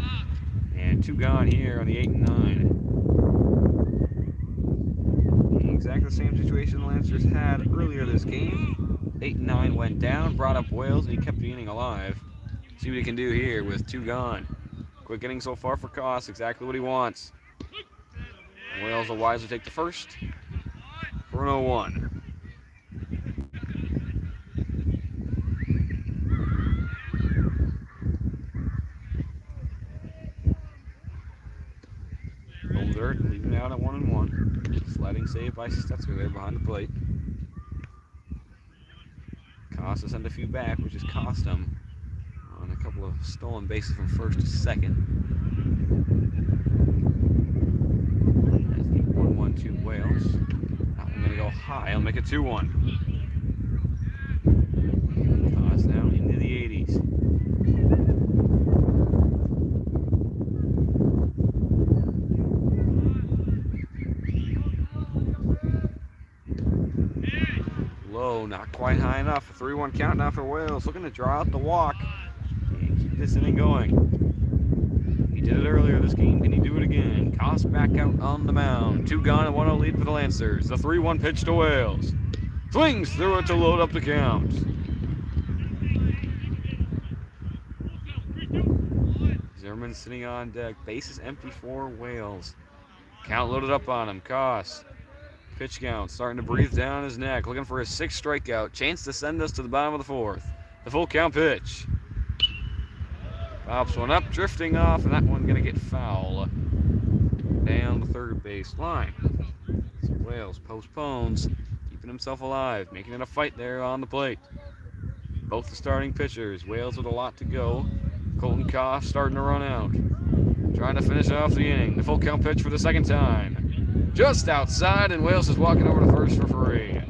And 2 gone here on the 8 and 9. Exactly the same situation the Lancers had earlier this game. 8 and 9 went down, brought up Wales, and he kept the inning alive. See what he can do here with 2 gone. Quick inning so far for Koss, exactly what he wants. Wales will wisely take the first for an 0-1. Home dirt, leaving out at 1-1. Sliding save by Stetzer there behind the plate. Koss has sent a few back, which has cost him on a couple of stolen bases from first to second. That's the 1-1-2 Wales. That one going to go high. I'll make it 2-1. Koss now into the 80s. Low, not quite high enough. A 3-1 count now for Wales. Looking to draw out the walk and keep this inning going. He did it earlier this game. Can he do it again? Koss back out on the mound. 2 gone and 1-0 lead for the Lancers. The 3-1 pitch to Wales. Swings through it to load up the count. Zimmerman sitting on deck. Bases empty for Wales. Count loaded up on him. Koss. Pitch count starting to breathe down his neck. Looking for his 6th strikeout. Chance to send us to the bottom of the 4th. The full count pitch. Pops one up, drifting off, and that one going to get foul. Down the third base line. So Wales postpones, keeping himself alive, making it a fight there on the plate. Both the starting pitchers. Wales with a lot to go. Colton Koss starting to run out. Trying to finish off the inning. The full count pitch for the 2nd time. Just outside, and Wales is walking over to first for free.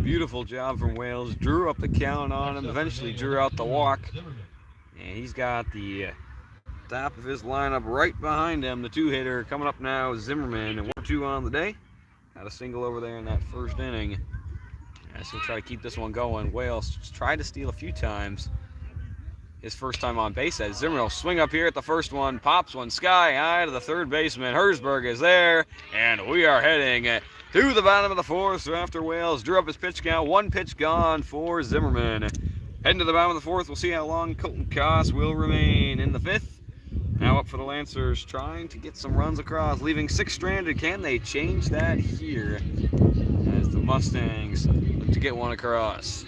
Beautiful job from Wales. Drew up the count on him, eventually drew out the walk. And he's got the top of his lineup right behind him. The 2-hitter coming up now is Zimmerman, and 1-2 on the day. Got a single over there in that first inning. So we'll try to keep this one going. Wales tried to steal a few times. His first time on base as Zimmerman will swing up here at the first one, pops one sky high to the 3rd baseman. Herzberg is there, and we are heading to the bottom of the 4th. So after Wales drew up his pitch count, 1 pitch gone for Zimmerman. Heading to the bottom of the 4th, we'll see how long Colton Koss will remain in the 5th. Now up for the Lancers, trying to get some runs across, leaving 6 stranded. Can they change that here as the Mustangs look to get one across?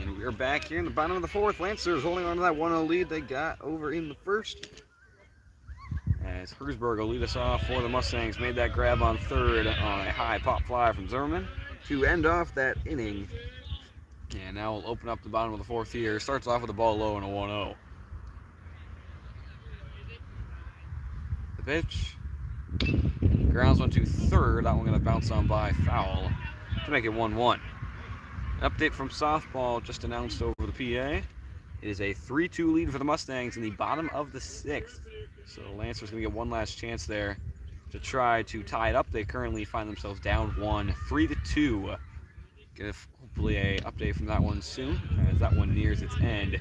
And we're back here in the bottom of the 4th. Lancers holding on to that 1-0 lead they got over in the 1st. As Herzberg will lead us off for the Mustangs. Made that grab on 3rd on a high pop fly from Zimmerman to end off that inning. And now we'll open up the bottom of the fourth here. Starts off with the ball low and a 1-0. The pitch. Grounds one to third. That one going to bounce on by foul to make it 1-1. An update from softball just announced over the PA. It is a 3-2 lead for the Mustangs in the bottom of the sixth. So Lancers going to get one last chance there to try to tie it up. They currently find themselves down 1, 3-2. Get hopefully a update from that one soon, as that one nears its end.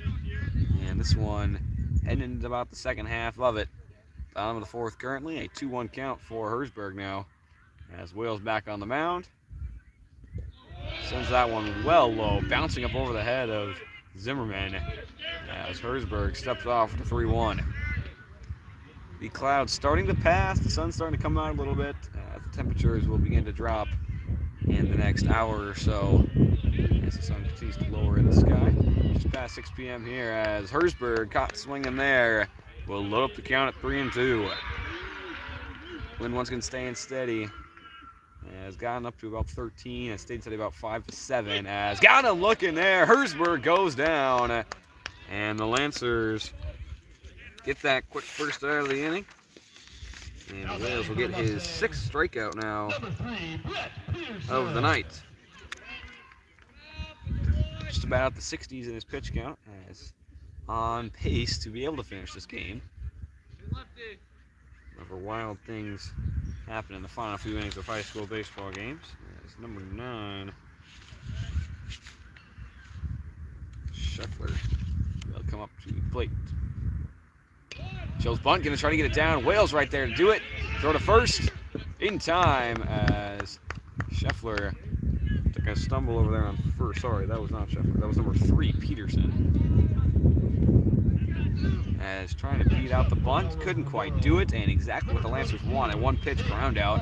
And this one heading into about the second half of it. Bottom of the fourth currently, a 2-1 count for Herzberg now. As Wales back on the mound. Sends that one well low, bouncing up over the head of Zimmerman as Herzberg steps off with a 3-1. The clouds starting to pass, the sun's starting to come out a little bit. The temperatures will begin to drop in the next hour or so as the sun continues to lower in the sky. Just past 6 p.m. here as Herzberg caught swinging there. Will load up the count at 3-2. Wind once again staying steady. Has gotten up to about 13. Has stayed steady about 5-7. As got him looking there. Herzberg goes down. And the Lancers get that quick first out of the inning. And Wales will get his 6th strikeout now of the night. Just about the 60s in his pitch count. As on pace to be able to finish this game. Whenever wild things happen in the final few innings of high school baseball games. As number 9, Scheffler will come up to the plate. Chills bunt, gonna try to get it down. Wales right there to do it. Throw to first in time as Scheffler took a stumble over there on first. Sorry, that was not Scheffler. That was number 3, Peterson. As trying to beat out the bunt, couldn't quite do it, and exactly what the Lancers wanted. One pitch ground out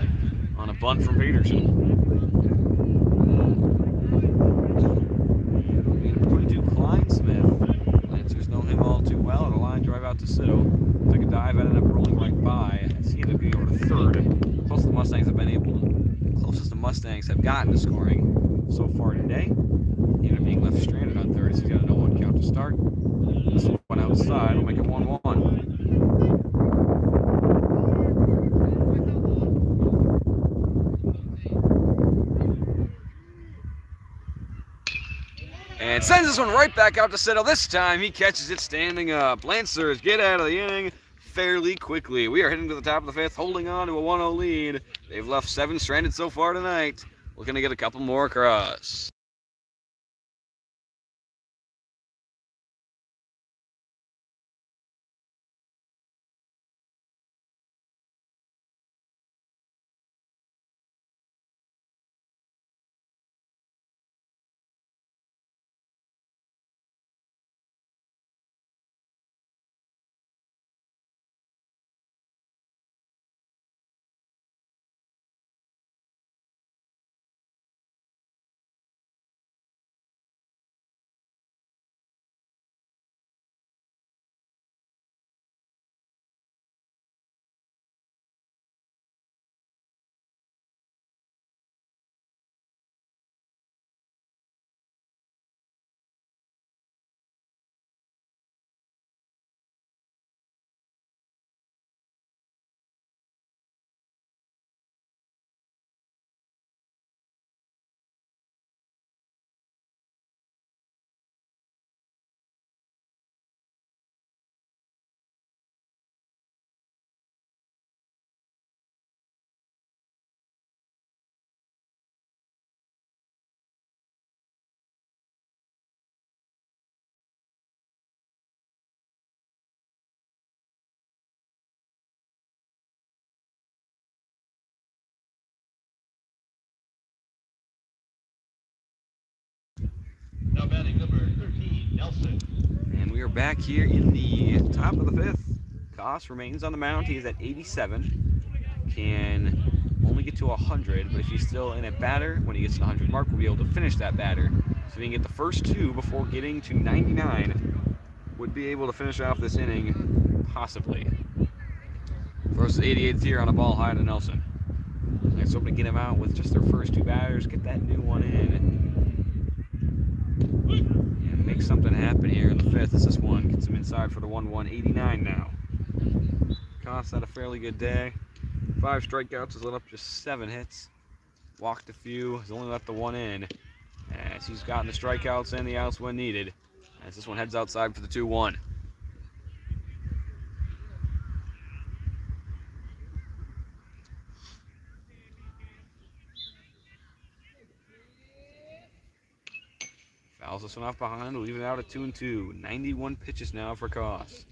on a bunt from Peterson. 22 Kleinsmith. Lancers know him all too well. At a line drive out to Cito. Took a dive, ended up rolling right by. As he ended up getting over to third. Closest the Mustangs have gotten to scoring so far today. He ended up being left stranded on third as he's got a 0-1 count to start. This one outside will make it 1-1. And sends this one right back out to Cito. This time he catches it standing up. Lancers get out of the inning fairly quickly. We are heading to the top of the 5th, holding on to a 1-0 lead. They've left 7 stranded so far tonight. Looking to get a couple more across. Now batting number 13, Nelson. And we are back here in the top of the 5th. Koss remains on the mound. He is at 87. Can only get to 100, but if he's still in a batter, when he gets to the 100 mark, we'll be able to finish that batter. So he can get the first 2 before getting to 99. Would be able to finish off this inning, possibly. Throws the 88th here on a ball high to Nelson. Let's hope to get him out with just their first 2 batters, get that new one in. make something happen here in the 5th as this one gets him inside for the 1-1, 89 now. Koss had a fairly good day. 5 strikeouts, has let up just 7 hits. Walked a few, has only let the 1 in. As he's gotten the strikeouts and the outs when needed. As this one heads outside for the 2-1. Fouls this one off behind, leaving it out at 2-2. 91 pitches now for Koss.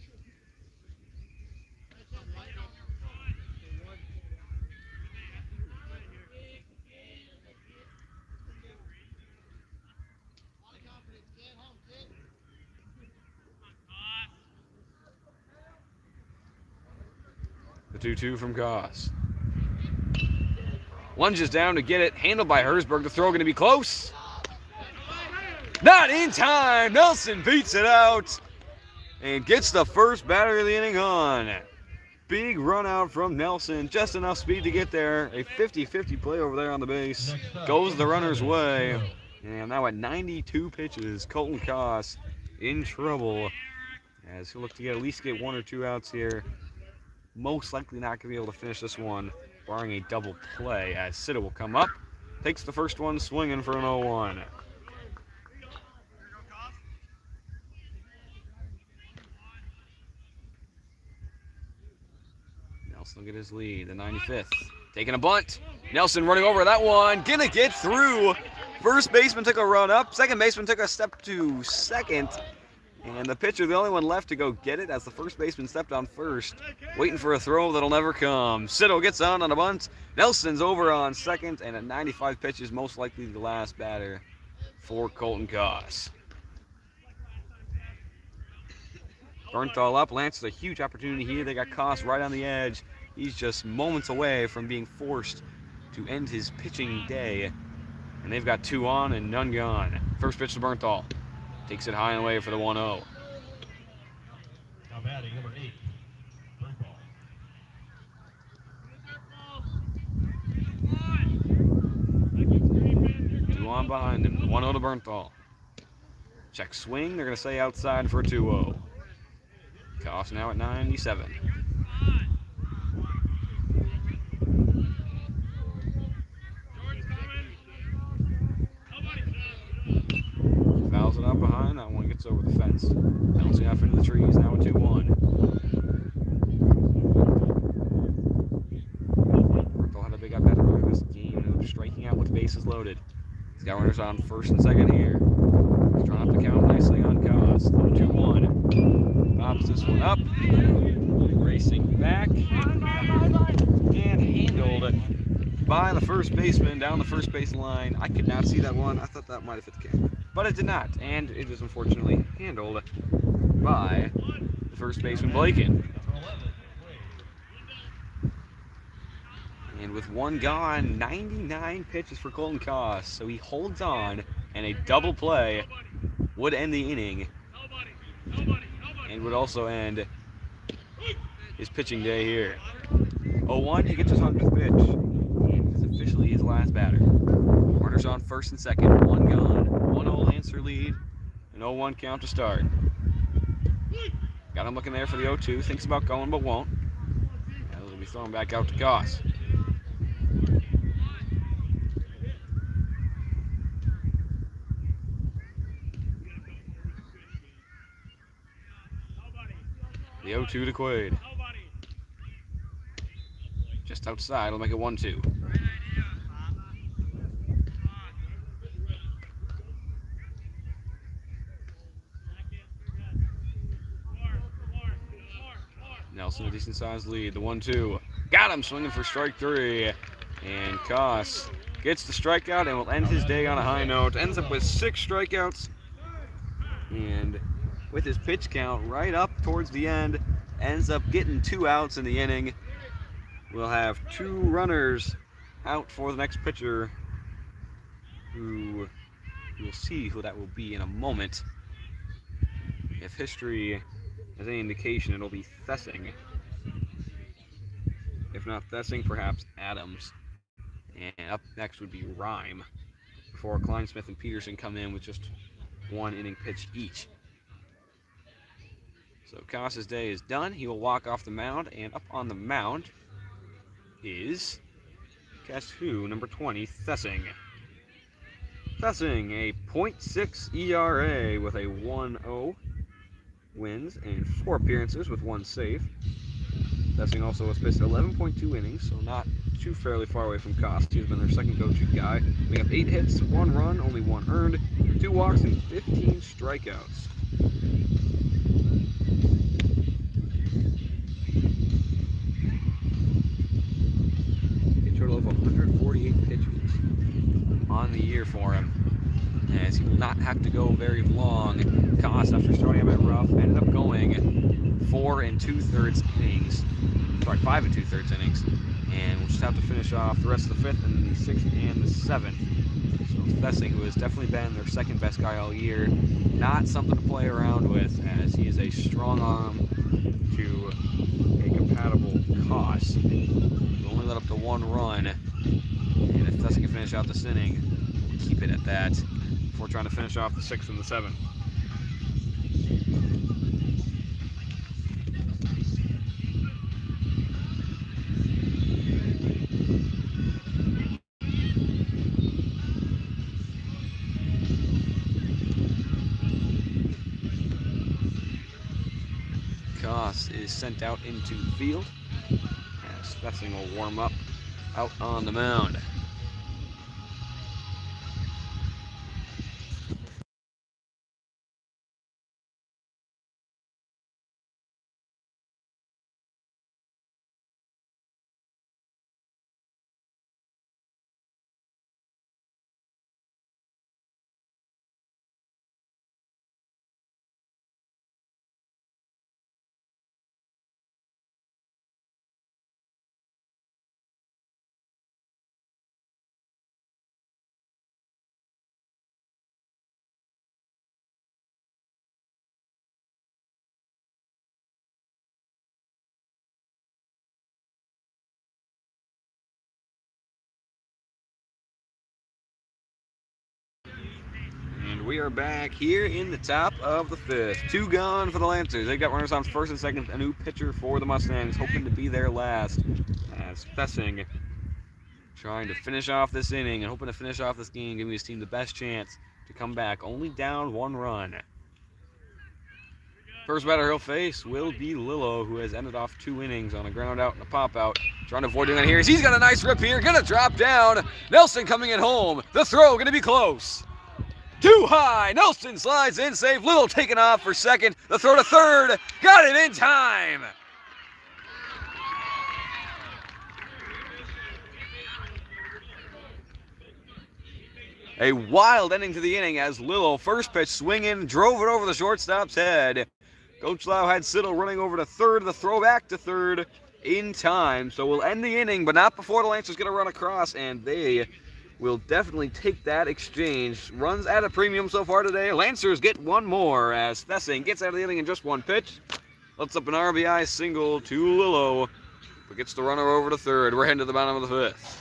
The 2-2 from Koss. Lunges down to get it, handled by Herzberg. The throw going to be close. Not in time. Nelson beats it out and gets the first batter of the inning on. Big run out from Nelson. Just enough speed to get there. A 50-50 play over there on the base. Goes the runner's way. And now at 92 pitches, Colton Koss in trouble. As he'll look to at least get 1 or 2 outs here. Most likely not going to be able to finish this one, barring a double play, as Sitta will come up. Takes the first one swinging for an 0-1. Nelson will get his lead, the 95th. Taking a bunt. Nelson running over that one. Gonna get through. First baseman took a run up. Second baseman took a step to second. And the pitcher, the only one left to go get it, as the first baseman stepped on first, waiting for a throw that'll never come. Siddle gets on a bunt. Nelson's over on second, and at 95 pitches, most likely the last batter for Colton Koss. Bernthal up. Lance has a huge opportunity here. They got Koss right on the edge. He's just moments away from being forced to end his pitching day. And they've got 2 on and none gone. First pitch to Bernthal. Takes it high and away for the 1-0. Now batting number 8, Bernthal. 2 on behind him. 1-0 to Bernthal. Check swing. They're going to say outside for a 2-0. Koss now at 97. Fouls it out behind. That one gets over the fence. Bouncing off into the trees. Now a 2-1. Bernthal had a big at-bat earlier this game. Striking out with bases loaded. He's got runners on first and second here. He's drawn up the count nicely on Koss. 2-1. Pops this one up. Racing back. And handled by the first baseman down the first base line. I could not see that one. I thought that might have hit the camera. But it did not. And it was unfortunately handled by the first baseman, Blaken. And with 1 gone, 99 pitches for Colton Koss. So he holds on, and a double play would end the inning. And would also end his pitching day here. 0-1, he gets his 100th pitch. It's officially his last batter. Runners on first and second, 1 gone. 1-0 Lancer lead, an 0-1 count to start. Got him looking there for the 0-2, thinks about going but won't. Now he'll be thrown back out to Koss. The 0-2 to Quaid. Just outside, it'll make it 1-2. Nelson a decent sized lead. The 1-2. Got him swinging for strike 3. And Koss gets the strikeout and will end his day on a high note. Ends up with 6 strikeouts. And with his pitch count right up towards the end, ends up getting 2 outs in the inning. We'll have 2 runners out for the next pitcher, who you'll see who that will be in a moment. If history has any indication, it'll be Thessing. If not Thessing, perhaps Adams. And up next would be Rhyme, before Kleinsmith and Peterson come in with just 1 inning pitch each. So Koss's day is done. He will walk off the mound, and up on the mound is, guess who, number 20, Thessing. Thessing, a .6 ERA with a 1.0 wins and 4 appearances with 1 save. Thessing also has pitched 11.2 innings, so not too fairly far away from Koss. He's been their second go-to guy. We have 8 hits, 1 run, only 1 earned, 2 walks, and 15 strikeouts. A total of 148 pitches on the year for him, as he will not have to go very long. Koss, after starting him at rough, ended up going 4 2/3 innings. Sorry, 5 2/3 innings. And we'll just have to finish off the rest of the 5th and the 6th and the 7th. So Thessing, who has definitely been their second best guy all year, not something to play around with, as he is a strong arm to a compatible Koss. He'll only let up to 1 run, and if Thessing can finish out this inning, we'll keep it at that before trying to finish off the 6th and the 7th. Koss is sent out into the field, as Thessing will warm up out on the mound. And we are back here in the top of the 5th. 2 gone for the Lancers. They've got runners on first and second. A new pitcher for the Mustangs, hoping to be there last. As Thessing trying to finish off this inning and hoping to finish off this game, giving his team the best chance to come back, only down 1 run. First batter he'll face will be Lillo, who has ended off 2 innings on a ground out and a pop out. Trying to avoid doing that here. He's got a nice rip here. Gonna drop down. Nelson coming in home. The throw gonna be close. Too high. Nelson slides in, safe. Little taken off for second. The throw to third. Got it in time. A wild ending to the inning as Lillo, first pitch swinging, drove it over the shortstop's head. Coach Lau had Siddle running over to third. The throw back to third in time. So we'll end the inning, but not before the Lancers get a run across, and they will definitely take that exchange. Runs at a premium so far today. Lancers get 1 more as Thessing gets out of the inning in just 1 pitch. Lets up an RBI single to Lillo, but gets the runner over to third. We're heading to the bottom of the 5th.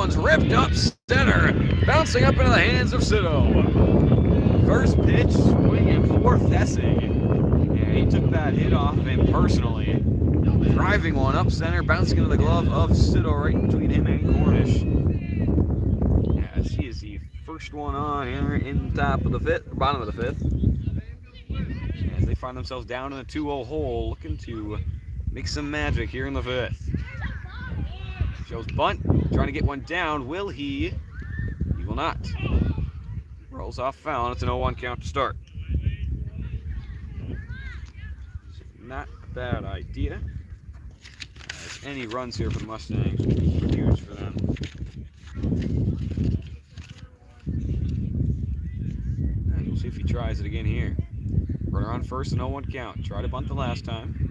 one's ripped up center, bouncing up into the hands of Sido. First pitch, swinging for Thessing. And he took that hit off him personally. Driving one up center, bouncing into the glove of Sido right between him and Cornish. As he is the first one on here in the top of the fifth, bottom of the fifth. As they find themselves down in a 2-0 hole, looking to make some magic here in the fifth. Shows bunt, trying to get one down. Will he? He will not. Rolls off foul, and it's an 0-1 count to start. So not a bad idea. As any runs here for the Mustangs would be huge for them. And we'll see if he tries it again here. Runner on first, an 0-1 count. Tried to bunt the last time.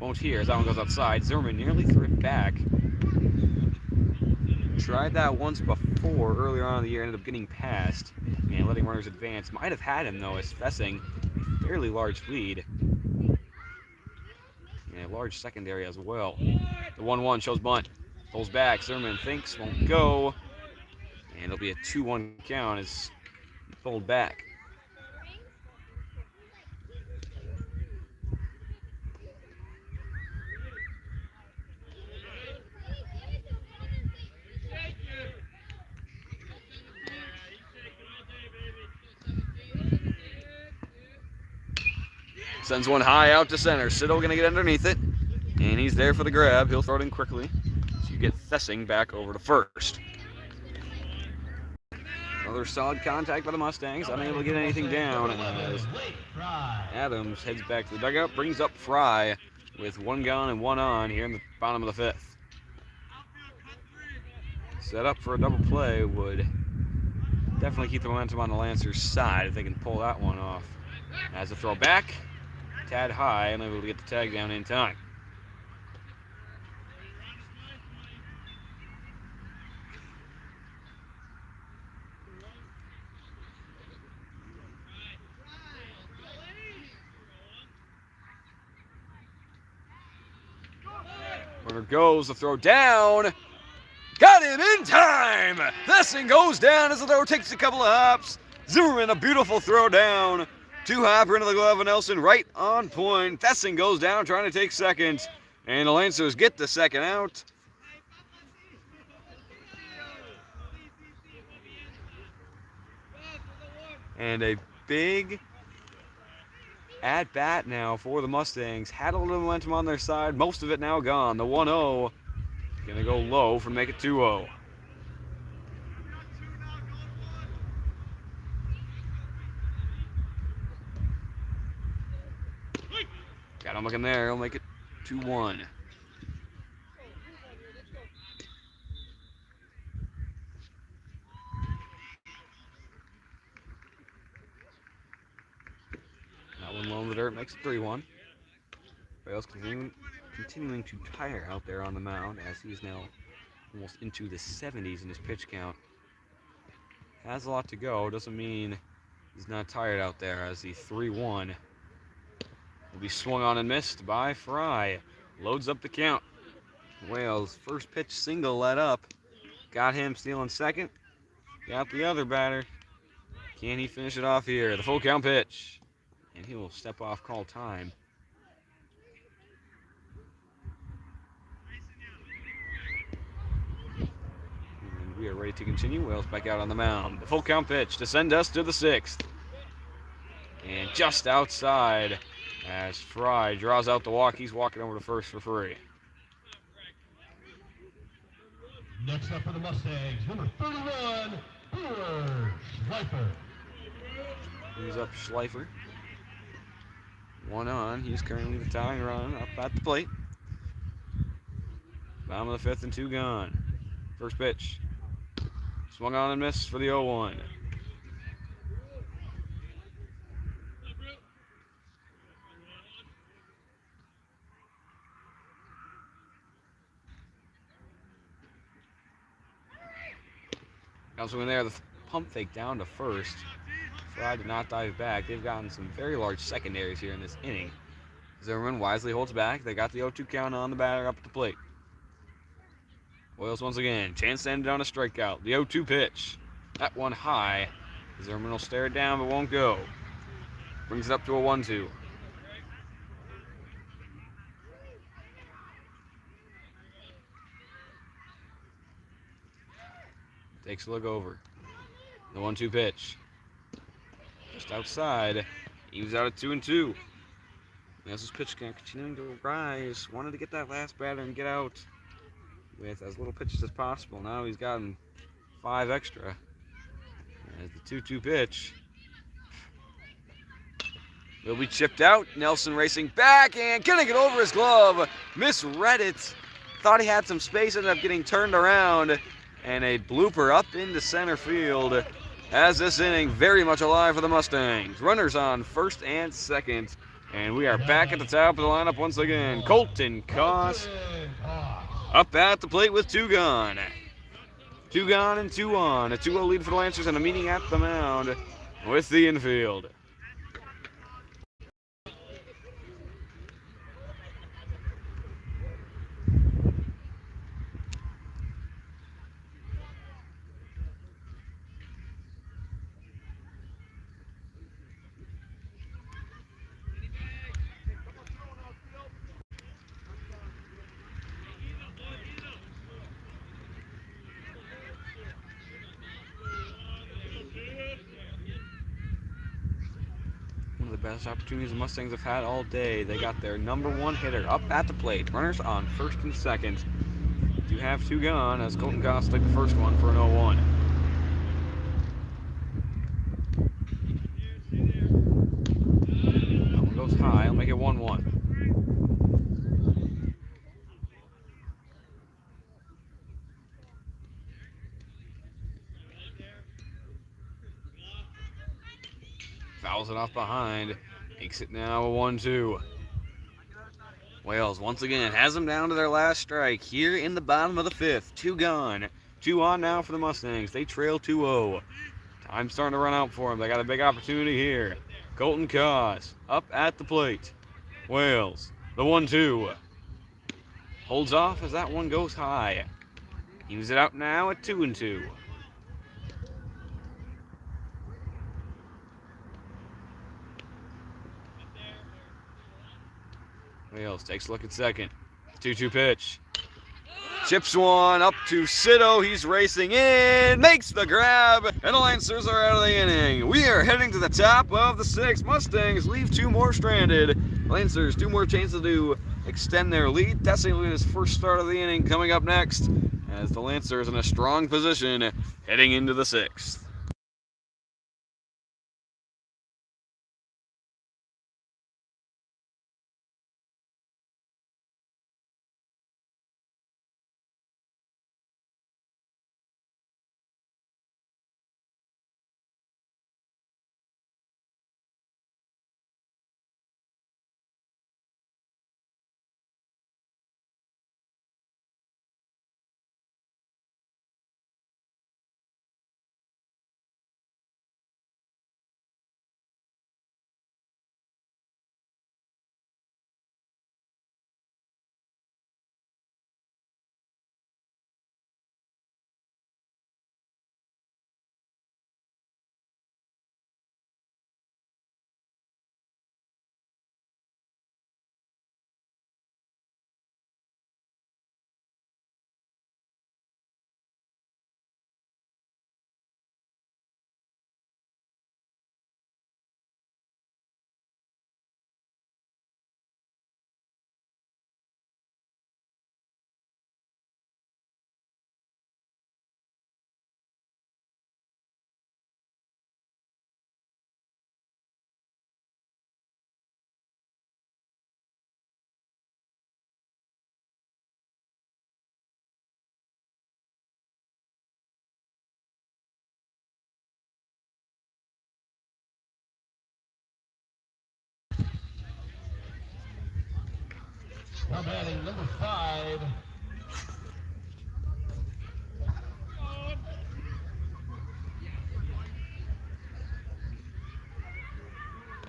Won't here as that one goes outside. Zimmerman nearly threw it back. Tried that once before earlier on in the year, ended up getting past and letting runners advance. Might have had him though, as Thessing a fairly large lead. And a large secondary as well. The 1-1 shows bunt. Pulls back. Zimmerman thinks, won't go. And it'll be a 2-1 count as he pulled back. Sends one high out to center. Sido going to get underneath it. And he's there for the grab. He'll throw it in quickly. So you get Thessing back over to first. Another solid contact by the Mustangs. Unable to get anything down as Adams heads back to the dugout. Brings up Fry with one gone and one on here in the bottom of the fifth. Set up for a double play would definitely keep the momentum on the Lancers' side if they can pull that one off. As a throw back. Tad high, and able to get the tag down in time. Runner goes, the throw down. Got him in time! This thing goes down as the throw takes a couple of hops. Zimmerman, a beautiful throw down. Two-hopper into the glove of Nelson, right on point. Thessing goes down, trying to take second. And the Lancers get the second out. And a big at-bat now for the Mustangs. Had a little momentum on their side, most of it now gone. The 1-0 gonna go low for make it 2-0. Got him looking there. He'll make it 2-1. That one low in the dirt makes it 3-1. Bale's continuing to tire out there on the mound as he's now almost into the 70s in his pitch count. Has a lot to go. Doesn't mean he's not tired out there as the 3-1 will be swung on and missed by Fry. Loads up the count. Wales' first pitch single let up. Got him stealing second. Got the other batter. Can he finish it off here? The full count pitch. And he will step off call time. And we are ready to continue. Wales back out on the mound. The full count pitch to send us to the sixth. And just outside as Fry draws out the walk. He's walking over to first for free. Next up for the Mustangs, number 31, Schleifer. He's up Schleifer. One on. He's currently the tying run up at the plate. Bottom of the fifth and two gone. First pitch. Swung on and missed for the 0-1. Also in there, the pump fake down to first. Fry did not dive back. They've gotten some very large secondaries here in this inning. Zimmerman wisely holds back. They got the 0-2 count on the batter up at the plate. Wales once again. Chance to end down a strikeout. The 0-2 pitch. That one high. Zimmerman will stare it down but won't go. Brings it up to a 1-2. Takes a look over. The 1-2 pitch. Just outside. He was out at 2-2. As his pitch continuing to rise. Wanted to get that last batter and get out with as little pitches as possible. Now he's gotten 5 extra. As the 2-2 pitch will be chipped out. Nelson racing back and getting it over his glove. Misread it. Thought he had some space, ended up getting turned around. And a blooper up into center field. As this inning very much alive for the Mustangs. Runners on first and second. And we are back at the top of the lineup once again. Colton Koss up at the plate with 2 gone. 2 gone and 2 on. A 2-0 lead for the Lancers and a meeting at the mound with the infield. One of the best opportunities the Mustangs have had all day. They got their number 1 hitter up at the plate. Runners on first and second. Do have 2 gone as Colton Koss took the first one for an 0-1. That one goes high. I'll make it 1-1. Fouls it off behind. Makes it now a 1-2. Wales once again has them down to their last strike here in the bottom of the 5th. 2 gone. 2 on now for the Mustangs. They trail 2-0. Time's starting to run out for them. They got a big opportunity here. Colton Koss up at the plate. Wales, the 1-2. Holds off as that one goes high. Use it out now at 2-2. Wales takes a look at second. 2-2 pitch. Chips one up to Cito. He's racing in. Makes the grab. And the Lancers are out of the inning. We are heading to the top of the 6th. Mustangs leave 2 more stranded. Lancers 2 more chances to extend their lead. Testing his first start of the inning coming up next. As the Lancers in a strong position heading into the 6th. Now batting number 5.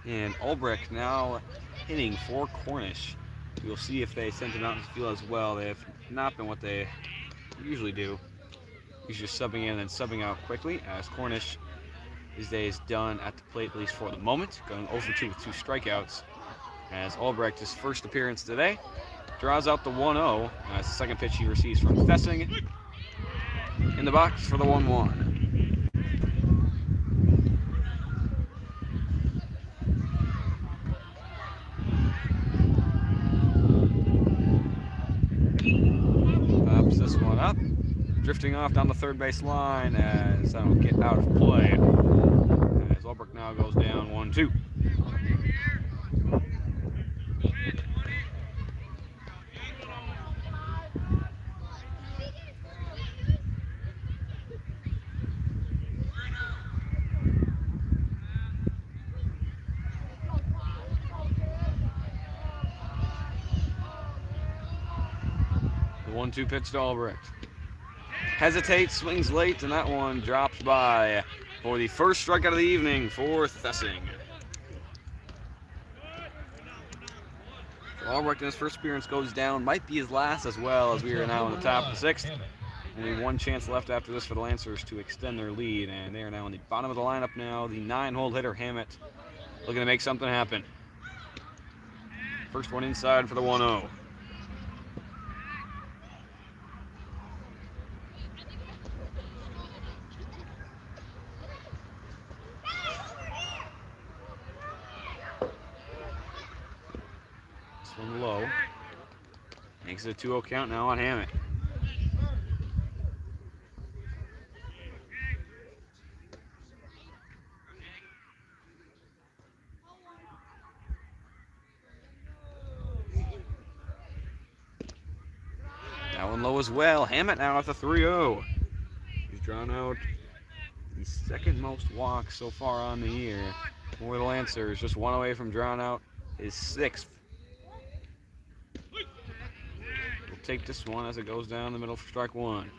And Ulbrich now hitting for Cornish. We'll see if they sent him out in the field as well. They have not been what they we usually do. He's just subbing in and subbing out quickly, as Cornish, his day is done at the plate, at least for the moment, going over 2 with 2 strikeouts. As Albrecht, his first appearance today, draws out the 1-0 as the second pitch he receives from Thessing in the box for the 1-1. Pops this one up, drifting off down the third base line as that will get out of play. As Albrecht now goes down 1-2. The 1-2 pitch to Albrecht. Hesitates, swings late, and that one drops by for the first strikeout of the evening for Thessing. Albrecht in his first appearance goes down, might be his last as well, as we are now in the top of the 6th. Only one chance left after this for the Lancers to extend their lead, and they are now in the bottom of the lineup now. The 9-hole hitter Hammett looking to make something happen. First one inside for the 1-0. From low. Makes it a 2-0 count now on Hammett. That one low as well. Hammett now at the 3-0. He's drawn out the second most walks so far on the year for the Lancers. Just one away from drawing out his 6th. Take this one as it goes down the middle for strike 1.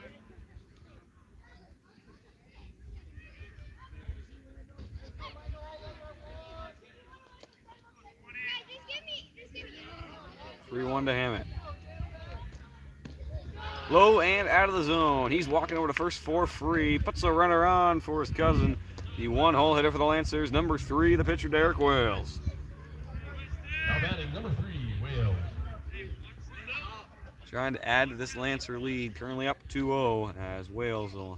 Three 3-1 to Hammett. Low and out of the zone. He's walking over to first for free. Puts a runner on for his cousin. The 1-hole hitter for the Lancers, number 3, the pitcher Derek Wales. Now batting number 3, Wales. Trying to add to this Lancer lead, currently up 2-0, as Wales will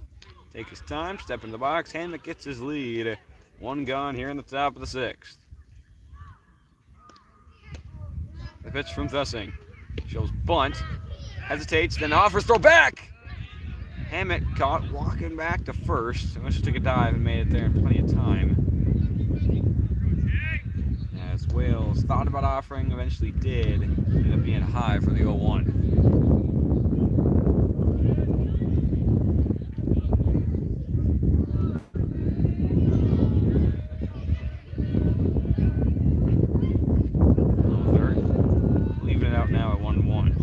take his time, step in the box. Hammett gets his lead. One gone here in the top of the 6th. The pitch from Thessing. Shows bunt. Hesitates, then offers throw back. Hammett caught walking back to first. Must have took a dive and made it there in plenty of time. As Wales thought about offering, eventually did. Ended up being high for the 0-1. Leaving it out now at 1-1.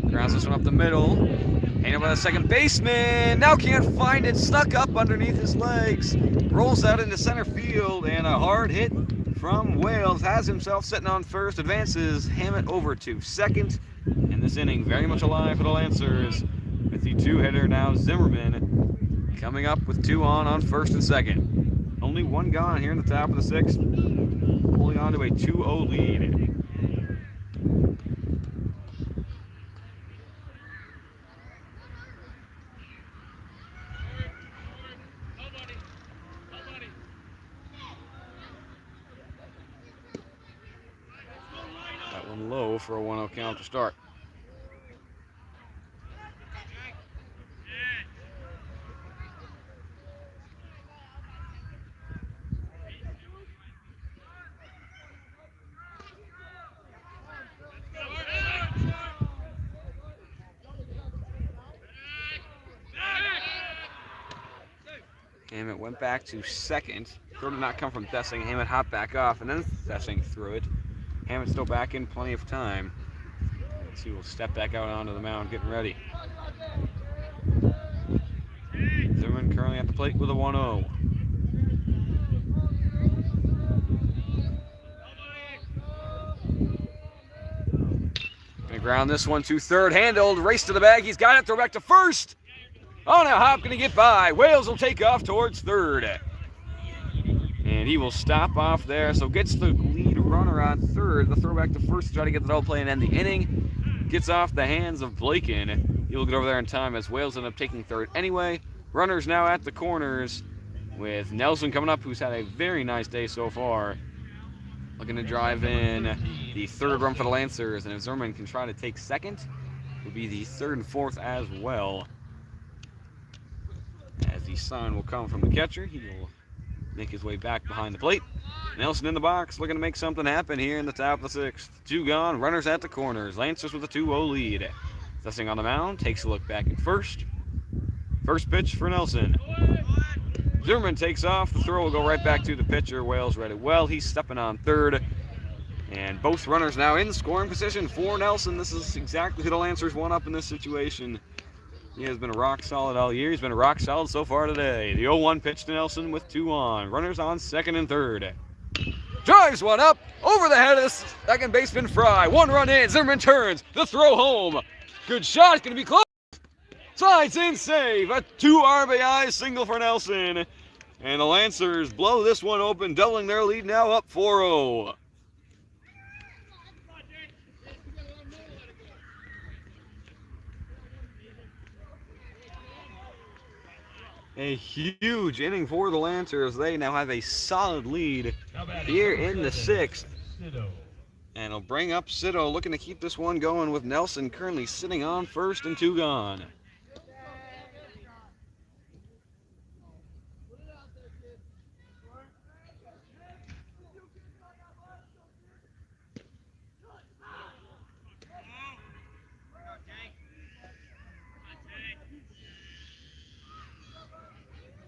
Grounds this one up the middle. Handled by the second baseman. Now can't find it. Stuck up underneath his legs. Rolls out into center field, and a hard hit from Wales has himself sitting on first. Advances Hammett over to second. And this inning very much alive for the Lancers, with the 2-hitter now Zimmerman coming up with 2 on first and second. Only one gone here in the top of the 6th, holding on to a 2-0 lead. That one low for a 1-0 count to start. Hammett went back to second. Throw did not come from Thessing. Hammett hopped back off, and then Thessing threw it. Hammett still back in, plenty of time. He will step back out onto the mound, getting ready. Zimmerman currently at the plate with a 1-0. Gonna ground this one to third. Handled. Race to the bag. He's got it. Throw back to first. Oh, now Hop gonna get by. Wales will take off towards third. And he will stop off there. So gets the lead runner on third. The throw back to first to try to get the double play and end the inning. Gets off the hands of Blaken. He'll get over there in time as Wales end up taking third anyway. Runners now at the corners with Nelson coming up, who's had a very nice day so far. Looking to drive in the third run for the Lancers. And if Zimmerman can try to take second, it will be the third and fourth as well. As the sign will come from the catcher, he will make his way back behind the plate. Nelson in the box, looking to make something happen here in the top of the sixth. 2 gone, runners at the corners. Lancers with a 2-0 lead. Thessing on the mound, takes a look back at first. First pitch for Nelson. Zimmerman takes off. The throw will go right back to the pitcher. Wales read it well. He's stepping on third. And both runners now in scoring position for Nelson. This is exactly who the Lancers want up in this situation. He has been rock solid all year. He's been rock solid so far today. The 0-1 pitch to Nelson with 2 on. Runners on second and third. Drives one up over the head of the second baseman Fry. 1 run in. Zimmerman turns. The throw home. Good shot. It's going to be close. Slides in, save. A 2 RBI single for Nelson. And the Lancers blow this one open, doubling their lead now up 4-0. A huge inning for the Lancers. They now have a solid lead here in the sixth. And it'll bring up Cito, looking to keep this one going with Nelson currently sitting on first and 2 gone.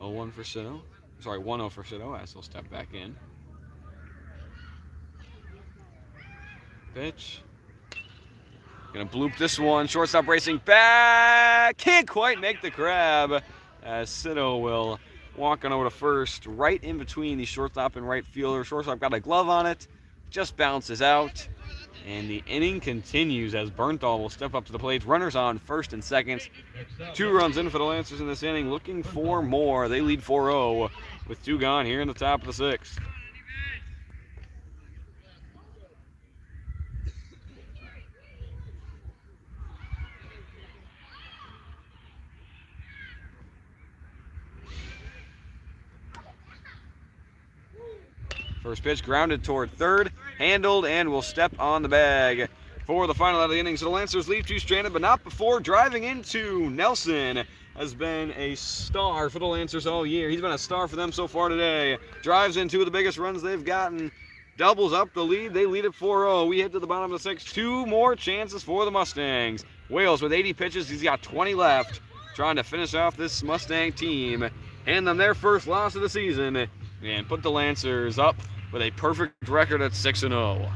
Oh, 1 for Cito. Sorry, 1-0 for Cito as he'll step back in. Pitch. Gonna bloop this one. Shortstop racing back. Can't quite make the grab as Cito will walk on over to first, right in between the shortstop and right fielder. Shortstop got a glove on it. Just bounces out. And the inning continues as Bernthal will step up to the plate. Runners on first and second. 2 runs in for the Lancers in this inning, looking for more. They lead 4-0 with 2 gone here in the top of the sixth. First pitch grounded toward third, handled, and will step on the bag for the final out of the inning. So the Lancers leave 2 stranded, but not before driving into Nelson. Has been a star for the Lancers all year. He's been a star for them so far today. Drives in 2 of the biggest runs they've gotten. Doubles up the lead. They lead at 4-0. We head to the bottom of the sixth. 2 more chances for the Mustangs. Wales with 80 pitches. He's got 20 left. Trying to finish off this Mustang team. Hand them their first loss of the season. And put the Lancers up with a perfect record at 6-0.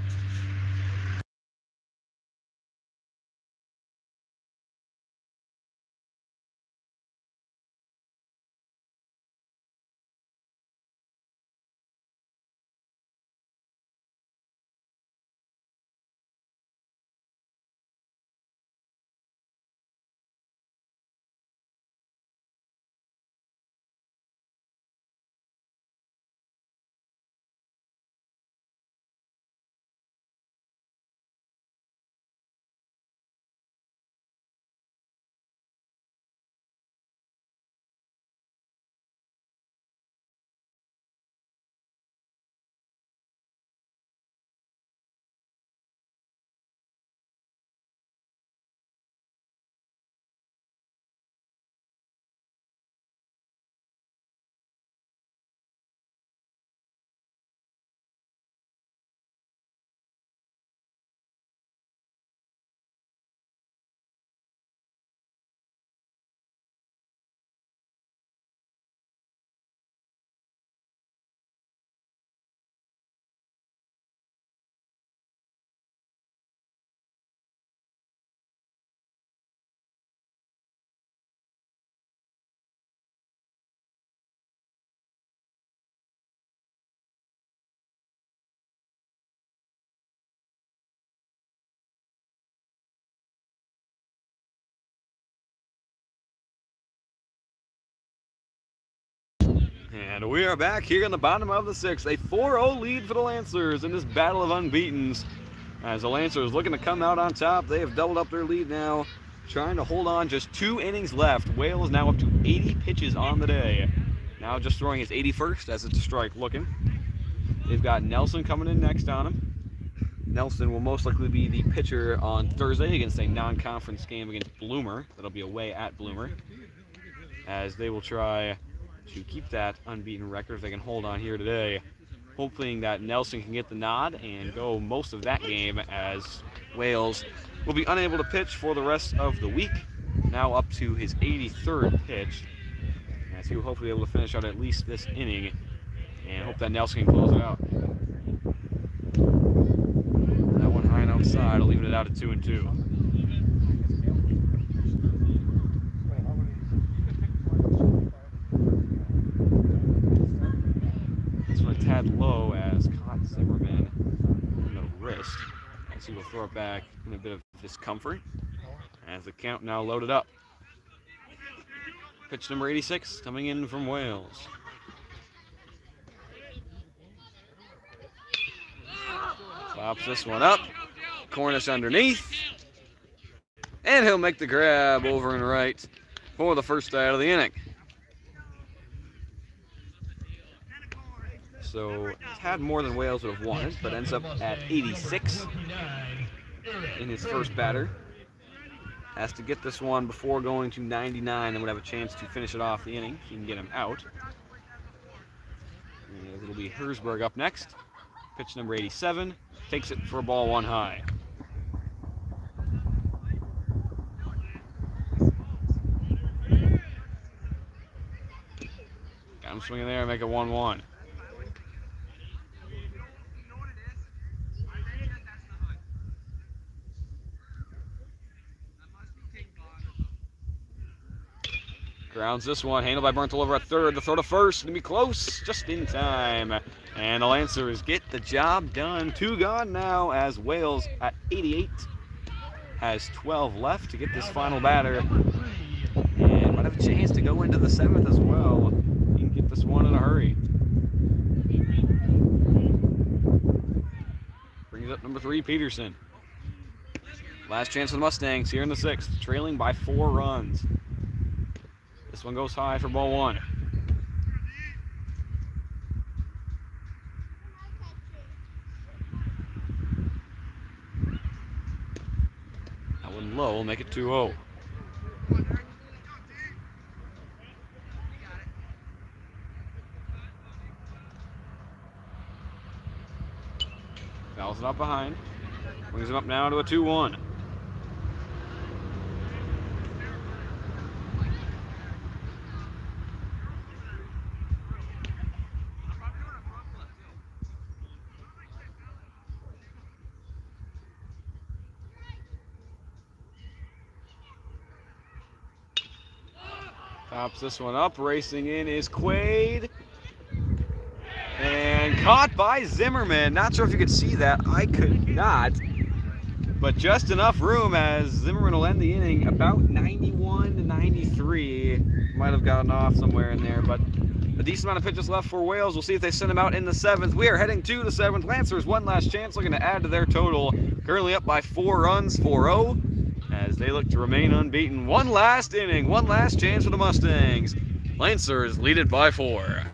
And we are back here in the bottom of the sixth. A 4-0 lead for the Lancers in this battle of unbeatens. As the Lancers looking to come out on top, they have doubled up their lead now, trying to hold on. Just 2 innings left. Wales now up to 80 pitches on the day. Now just throwing his 81st as it's a strike looking. They've got Nelson coming in next on him. Nelson will most likely be the pitcher on Thursday against a non-conference game against Bloomer. That'll be away at Bloomer, as they will try to keep that unbeaten record if they can hold on here today. Hoping that Nelson can get the nod and go most of that game, as Wales will be unable to pitch for the rest of the week. Now up to his 83rd pitch, as he will hopefully be able to finish out at least this inning, and hope that Nelson can close it out. That one high and outside, leaving it out at 2-2. Tad low as caught Zimmerman in the wrist, as he will throw it back in a bit of discomfort as the count now loaded up. Pitch number 86 coming in from Wales. Pops this one up, Cornish underneath, and he'll make the grab over and right for the first out of the inning. So he's had more than Wales would have wanted, but ends up at 86 in his first batter. Has to get this one before going to 99 and would have a chance to finish it off the inning. He can get him out. And it'll be Hersberg up next. Pitch number 87. Takes it for a ball 1 high. Got him swinging there and make it 1-1. Grounds this one, handled by Bernthal over at third. The throw to first, gonna be close, just in time. And the Lancers get the job done. 2 gone now, as Wales at 88 has 12 left to get this final batter. And might have a chance to go into the 7th as well. He can get this one in a hurry. Brings up number 3, Peterson. Last chance for the Mustangs here in the 6th, trailing by 4 runs. This one goes high for ball 1. That one low will make it 2-0. Fouls it up behind. Brings him up now to a 2-1. Pops this one up, racing in is Quaid. And caught by Zimmerman. Not sure if you could see that. I could not. But just enough room, as Zimmerman will end the inning about 91 to 93. Might have gotten off somewhere in there, but a decent amount of pitches left for Wales. We'll see if they send him out in the 7th. We are heading to the 7th. Lancers one last chance, looking to add to their total. Currently up by 4 runs, 4-0. As they look to remain unbeaten. One last inning, one last chance for the Mustangs. Lancers lead it by 4.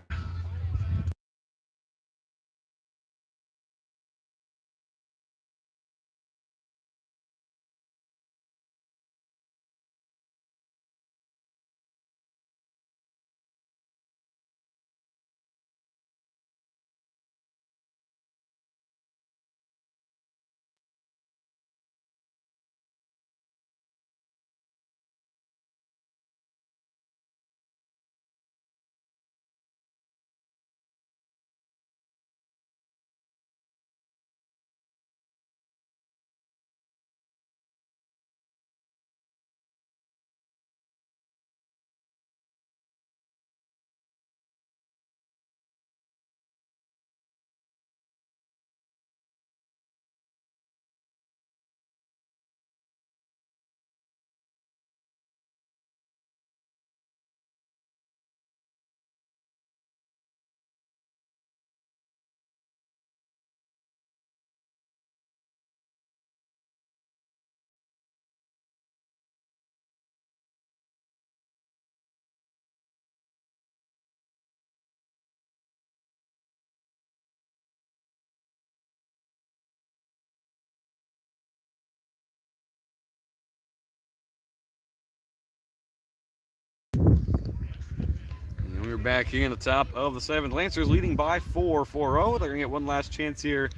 We're back here in the top of the 7th. Lancers leading by 4-4-0. They're going to get one last chance here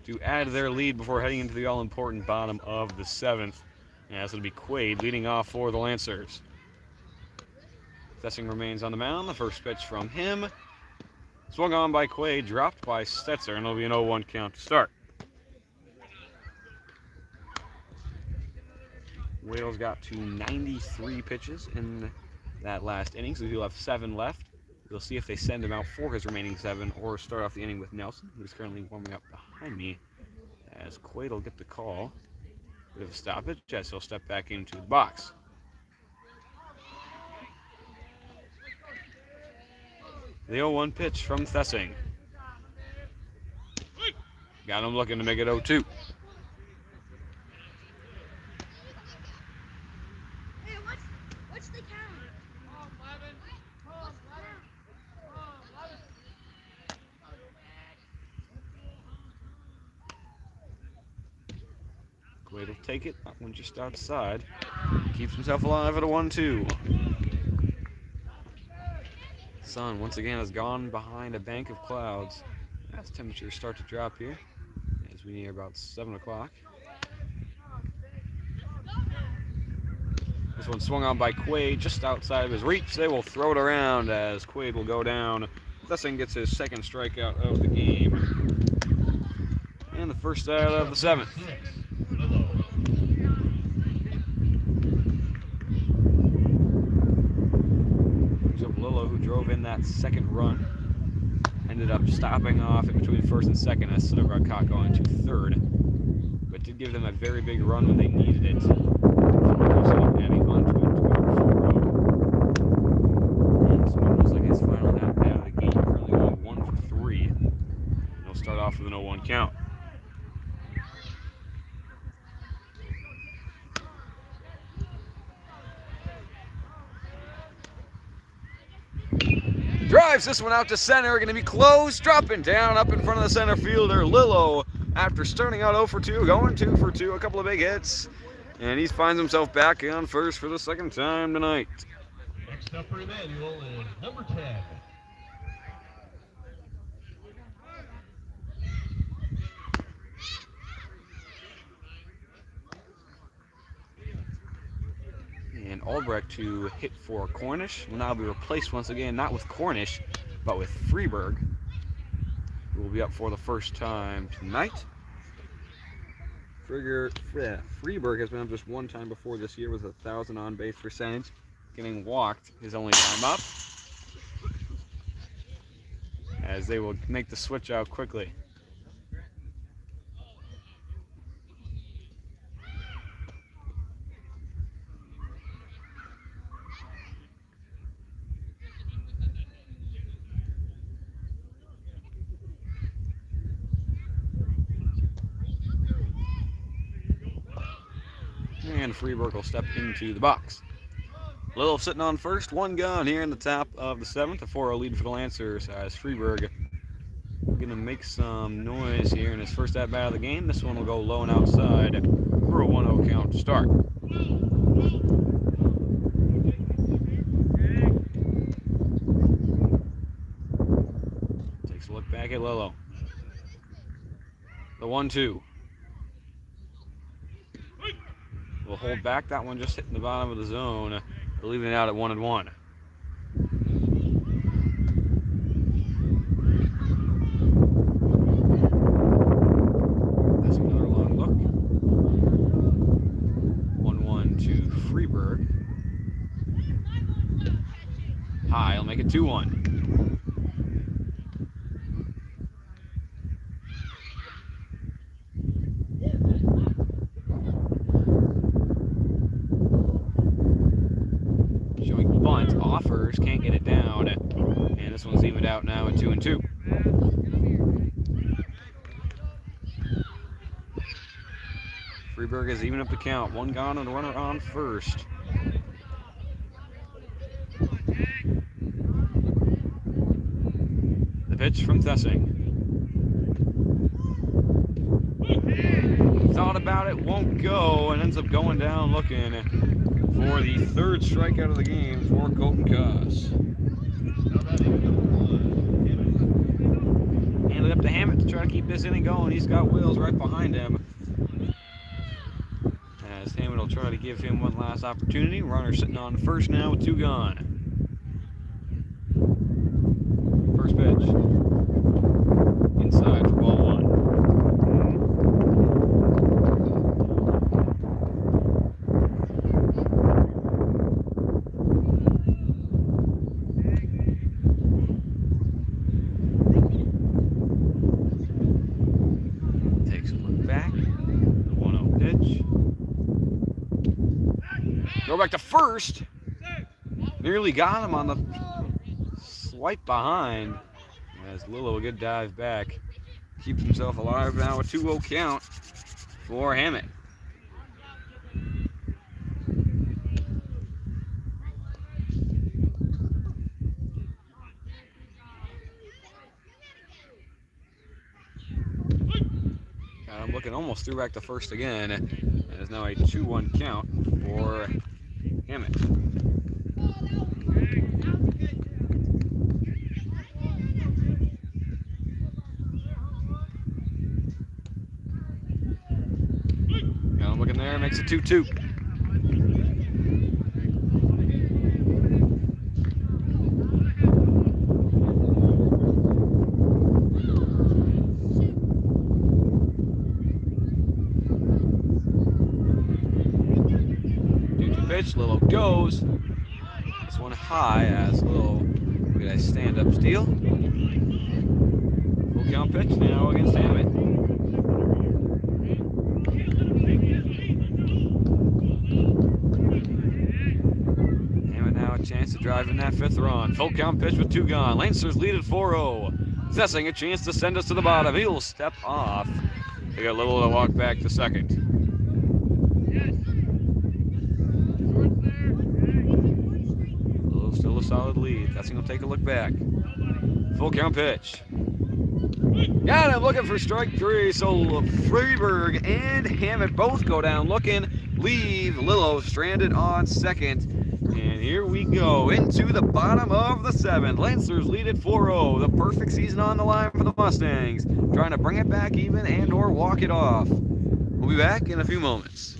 to add to their lead before heading into the all-important bottom of the 7th. And that's going to be Quaid leading off for the Lancers. Thessing remains on the mound. The first pitch from him. Swung on by Quaid, dropped by Stetzer, and it'll be an 0-1 count to start. Wales got to 93 pitches in that last inning, so he'll have 7 left. We'll see if they send him out for his remaining 7 or start off the inning with Nelson, who's currently warming up behind me, as Quaid will get the call. Bit of a stoppage as he'll step back into the box. The 0-1 pitch from Thessing. Got him looking to make it 0-2. What's the count? Quaid will take it. That one just outside. Keeps himself alive at a 1-2. Sun once again has gone behind a bank of clouds as temperatures start to drop here as we near about 7 o'clock. This one swung on by Quaid just outside of his reach. They will throw it around as Quaid will go down. Thessing gets his second strikeout of the game. And the first out of the 7th. Who drove in that second run, ended up stopping off in between first and second as Syndergaard caught going to third, but did give them a very big run when they needed it. Adding on to it and this one looks like his final at bat of the game, currently going 1 for 3. And he'll start off with an 0-1 count. Drives this one out to center, going to be close, dropping down up in front of the center fielder, Lillo, after starting out 0 for 2, going 2 for 2, a couple of big hits, and he finds himself back on first for the second time tonight. Next up for Immanuel is number 10. And Albrecht, to hit for Cornish, will now be replaced once again, not with Cornish, but with Freeberg, who will be up for the first time tonight. Freeberg has been up just one time before this year with a 1,000 on-base percentage, getting walked his only time up, as they will make the switch out quickly. And Freeberg will step into the box. Little sitting on first, 1 gone here in the top of the 7th. A 4-0 lead for the Lancers as Freeberg going to make some noise here in his first at-bat of the game. This one will go low and outside for a 1-0 count to start. Takes a look back at Lillo. The 1-2. Will hold back. That one just hitting the bottom of the zone, leaving it out at 1-1. That's another long look. 1-1 to Freeberg. High, he'll make it 2-1. Offers, can't get it down, and this one's evened out now at 2-2. Freeberg has evened up the count, 1 gone and a runner on first. The pitch from Thessing. Thought about it, won't go, and ends up going down looking for the 3rd strikeout of the game for Colton Koss. Hand it up to Hammett to try to keep this inning going. He's got Wills right behind him. As Hammett will try to give him one last opportunity. Runner sitting on first now with 2 gone. First pitch. Inside for ball 1. Takes a look back. 1-0 pitch. Go back to first. Nearly got him on the swipe behind. As Lillo, a good dive back. Keeps himself alive now, a 2-0 count for Hammett. Got him looking almost threw back to first again. It is now a 2-1 count for Hammett. Got him looking there, makes it 2-2. Pitch, Lillo goes. This one high as Lillo will get a stand-up steal. Full count pitch now against Hammett. Hammett now a chance to drive in that 5th run. Full count pitch with 2 gone. Lancers lead at 4-0. Possessing a chance to send us to the bottom. He'll step off. They got Lillo to walk back to second. Still a solid lead. That's going to take a look back. Full count pitch. Got him looking for strike 3. So Freeberg and Hammett both go down looking. Leave Lillo stranded on second. And here we go into the bottom of the 7th. Lancers lead at 4-0. The perfect season on the line for the Mustangs. Trying to bring it back even and or walk it off. We'll be back in a few moments.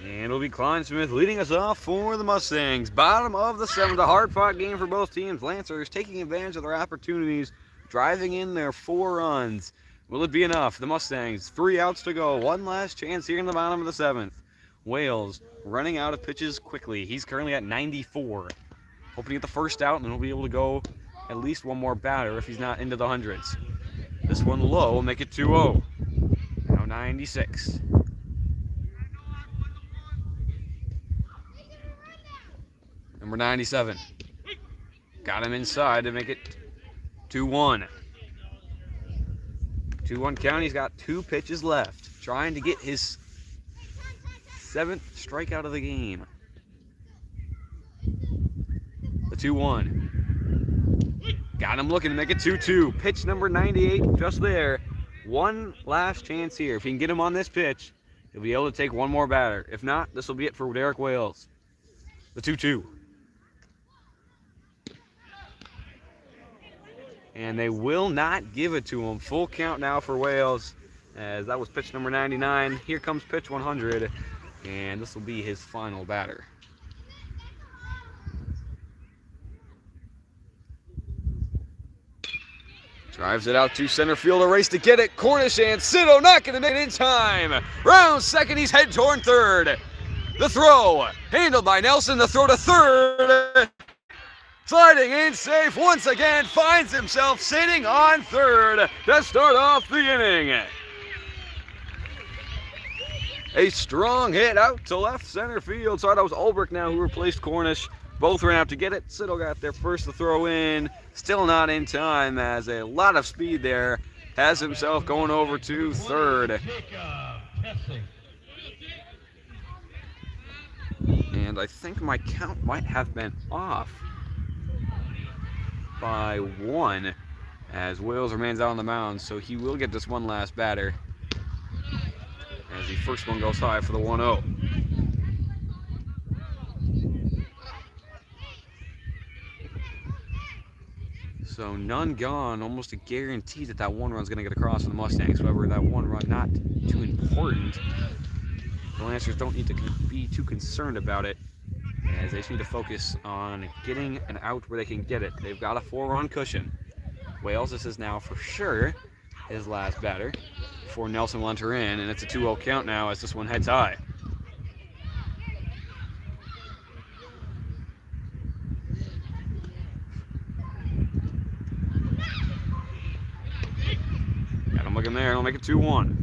And it'll be Kleinsmith leading us off for the Mustangs. Bottom of the 7th, a hard-fought game for both teams. Lancers taking advantage of their opportunities, driving in their 4 runs. Will it be enough? The Mustangs, 3 outs to go. One last chance here in the bottom of the 7th. Wales running out of pitches quickly. He's currently at 94. Hoping to get the first out, and then he'll be able to go at least one more batter if he's not into the hundreds. This one low will make it 2-0. Now 96. Number 97. Got him inside to make it 2-1. 2-1 count. He's got 2 pitches left. Trying to get his 7th strikeout of the game. The 2-1. Got him looking to make it 2-2. Pitch number 98 just there. One last chance here. If he can get him on this pitch, he'll be able to take one more batter. If not, this will be it for Derek Wales. The 2-2. And they will not give it to him. Full count now for Wales, as that was pitch number 99. Here comes pitch 100, and this will be his final batter. Drives it out to center field, a race to get it. Cornish and Sito not going to make it in time. Round second, he's head toward third. The throw, handled by Nelson, the throw to third. Sliding in safe once again, finds himself sitting on third to start off the inning. A strong hit out to left center field. So that was Ulbrich now who replaced Cornish. Both ran out to get it. Sito got there first to throw in. Still not in time, as a lot of speed there. Has himself going over to third. And I think my count might have been off by one, as Wales remains out on the mound, so he will get this one last batter, as the first one goes high for the 1-0. So none gone, almost a guarantee that that one run's going to get across for the Mustangs. However, that one run not too important. The Lancers don't need to be too concerned about it, as they just need to focus on getting an out where they can get it. They've got a 4-run cushion. Wales, this is now for sure his last batter before Nelson will enter in, and it's a 2-0 count now as this one heads high. Got him looking there, it'll make it 2-1.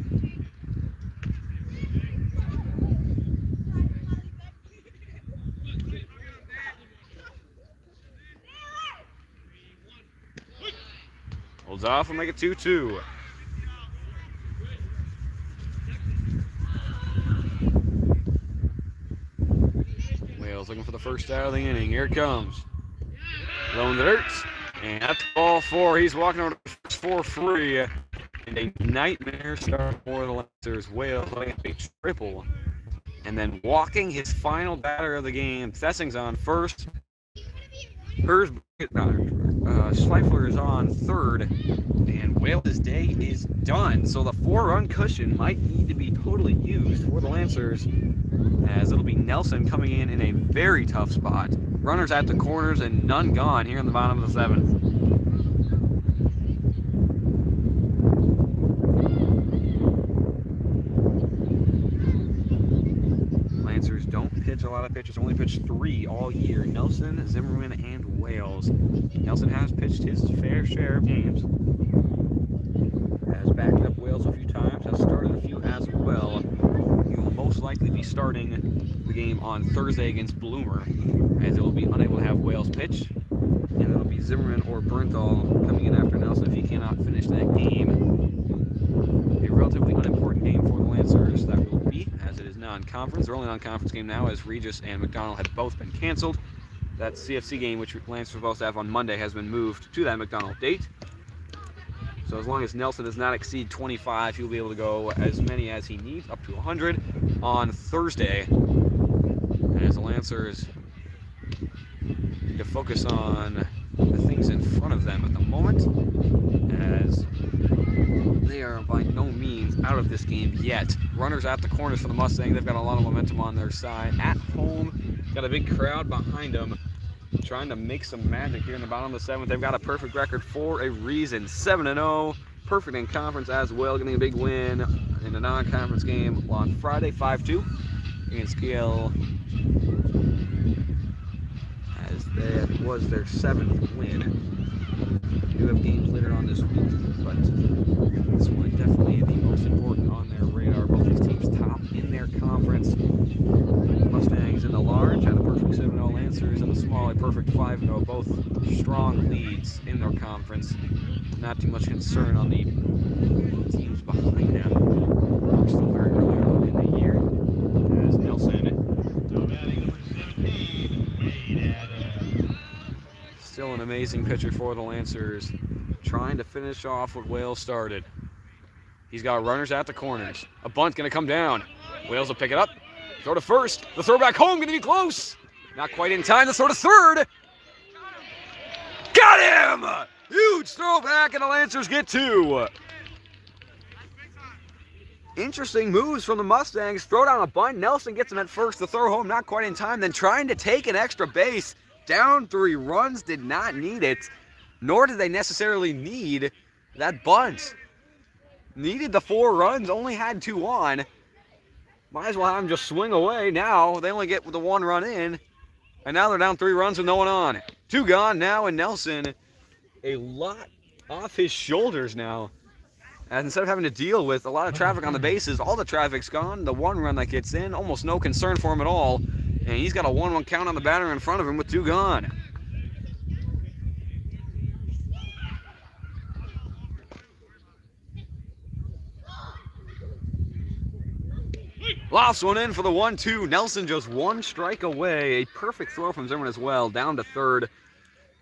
Holds off and make it 2-2. Wales looking for the first out of the inning. Here it comes. Low in the dirt. And that's ball 4. He's walking over to for free. And a nightmare start for the Lancers. Wales looking at a triple. And then walking his final batter of the game. Thessing's on first. Schleifler is on third, and Wales' day is done. So the 4-run cushion might need to be totally used for the Lancers, as it'll be Nelson coming in a very tough spot. Runners at the corners and none gone here in the bottom of the 7th. Lancers don't pitch a lot of pitchers, only pitched 3 all year. Nelson, Zimmerman, and Wales. Nelson has pitched his fair share of games. Has backed up Wales a few times, has started a few as well. He will most likely be starting the game on Thursday against Bloomer, as it will be unable to have Wales pitch. And it'll be Zimmerman or Bernthal coming in after Nelson if he cannot finish that game. A relatively unimportant game for the Lancers, that will be, as it is non-conference. Their only non-conference game now, as Regis and McDonald had both been canceled. That CFC game, which Lancers were supposed to have on Monday, has been moved to that McDonald date. So as long as Nelson does not exceed 25, he'll be able to go as many as he needs, up to 100, on Thursday. And as the Lancers need to focus on the things in front of them at the moment, as they are by no means out of this game yet. Runners at the corners for the Mustangs. They've got a lot of momentum on their side. At home, got a big crowd behind them, trying to make some magic here in the bottom of the 7th. They've got a perfect record for a reason. 7-0, perfect in conference as well, getting a big win in a non-conference game on Friday, 5-2 against Gale, as that was their 7th win. We do have games later on this week, but this one definitely the most important on their radar. Both these teams top in their conference. Mustangs in the large at a perfect 7-0, Lancers in the small, a perfect 5-0. Both strong leads in their conference. Not too much concern on the teams behind them. We're still very early on in the year, as Nelson amazing pitcher for the Lancers, trying to finish off what Wales started. He's got runners at the corners. A bunt going to come down. Wales will pick it up. Throw to first. The throw back home going to be close. Not quite in time. The throw to third. Got him! Huge throw back, and the Lancers get 2. Interesting moves from the Mustangs. Throw down a bunt. Nelson gets him at first. The throw home not quite in time. Then trying to take an extra base. Down 3 runs. Did not need it. Nor did they necessarily need that bunt. Needed the 4 runs. Only had 2 on. Might as well have them just swing away. Now they only get the 1 run in. And now they're down 3 runs with no one on. 2 gone now, and Nelson a lot off his shoulders now. And instead of having to deal with a lot of traffic on the bases, all the traffic's gone. The 1 run that gets in, almost no concern for him at all. And he's got a 1-1 count on the batter in front of him with 2 gone. Lofts one in for the 1-2. Nelson just 1 strike away. A perfect throw from Zimmerman as well, down to third.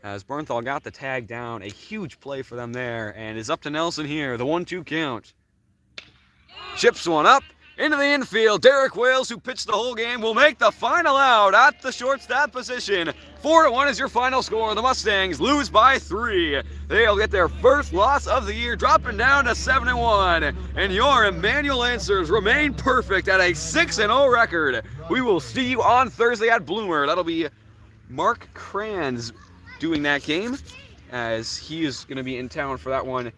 As Bernthal got the tag down, a huge play for them there, and is up to Nelson here, the 1-2 count. Chips one up into the infield. Derek Wales, who pitched the whole game, will make the final out at the shortstop position. 4-1 is your final score. The Mustangs lose by 3. They'll get their first loss of the year, dropping down to 7-1. And your Immanuel Lancers remain perfect at a 6-0 record. We will see you on Thursday at Bloomer. That'll be Mark Kranz doing that game, as he is going to be in town for that one.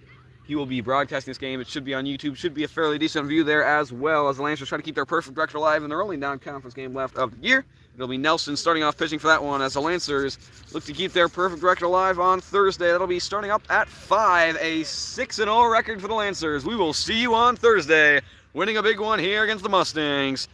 He will be broadcasting this game. It should be on YouTube. Should be a fairly decent view there, as well as the Lancers try to keep their perfect record alive in their only non-conference game left of the year. It'll be Nelson starting off pitching for that one, as the Lancers look to keep their perfect record alive on Thursday. That'll be starting up at 5, a 6-0 record for the Lancers. We will see you on Thursday, winning a big one here against the Mustangs.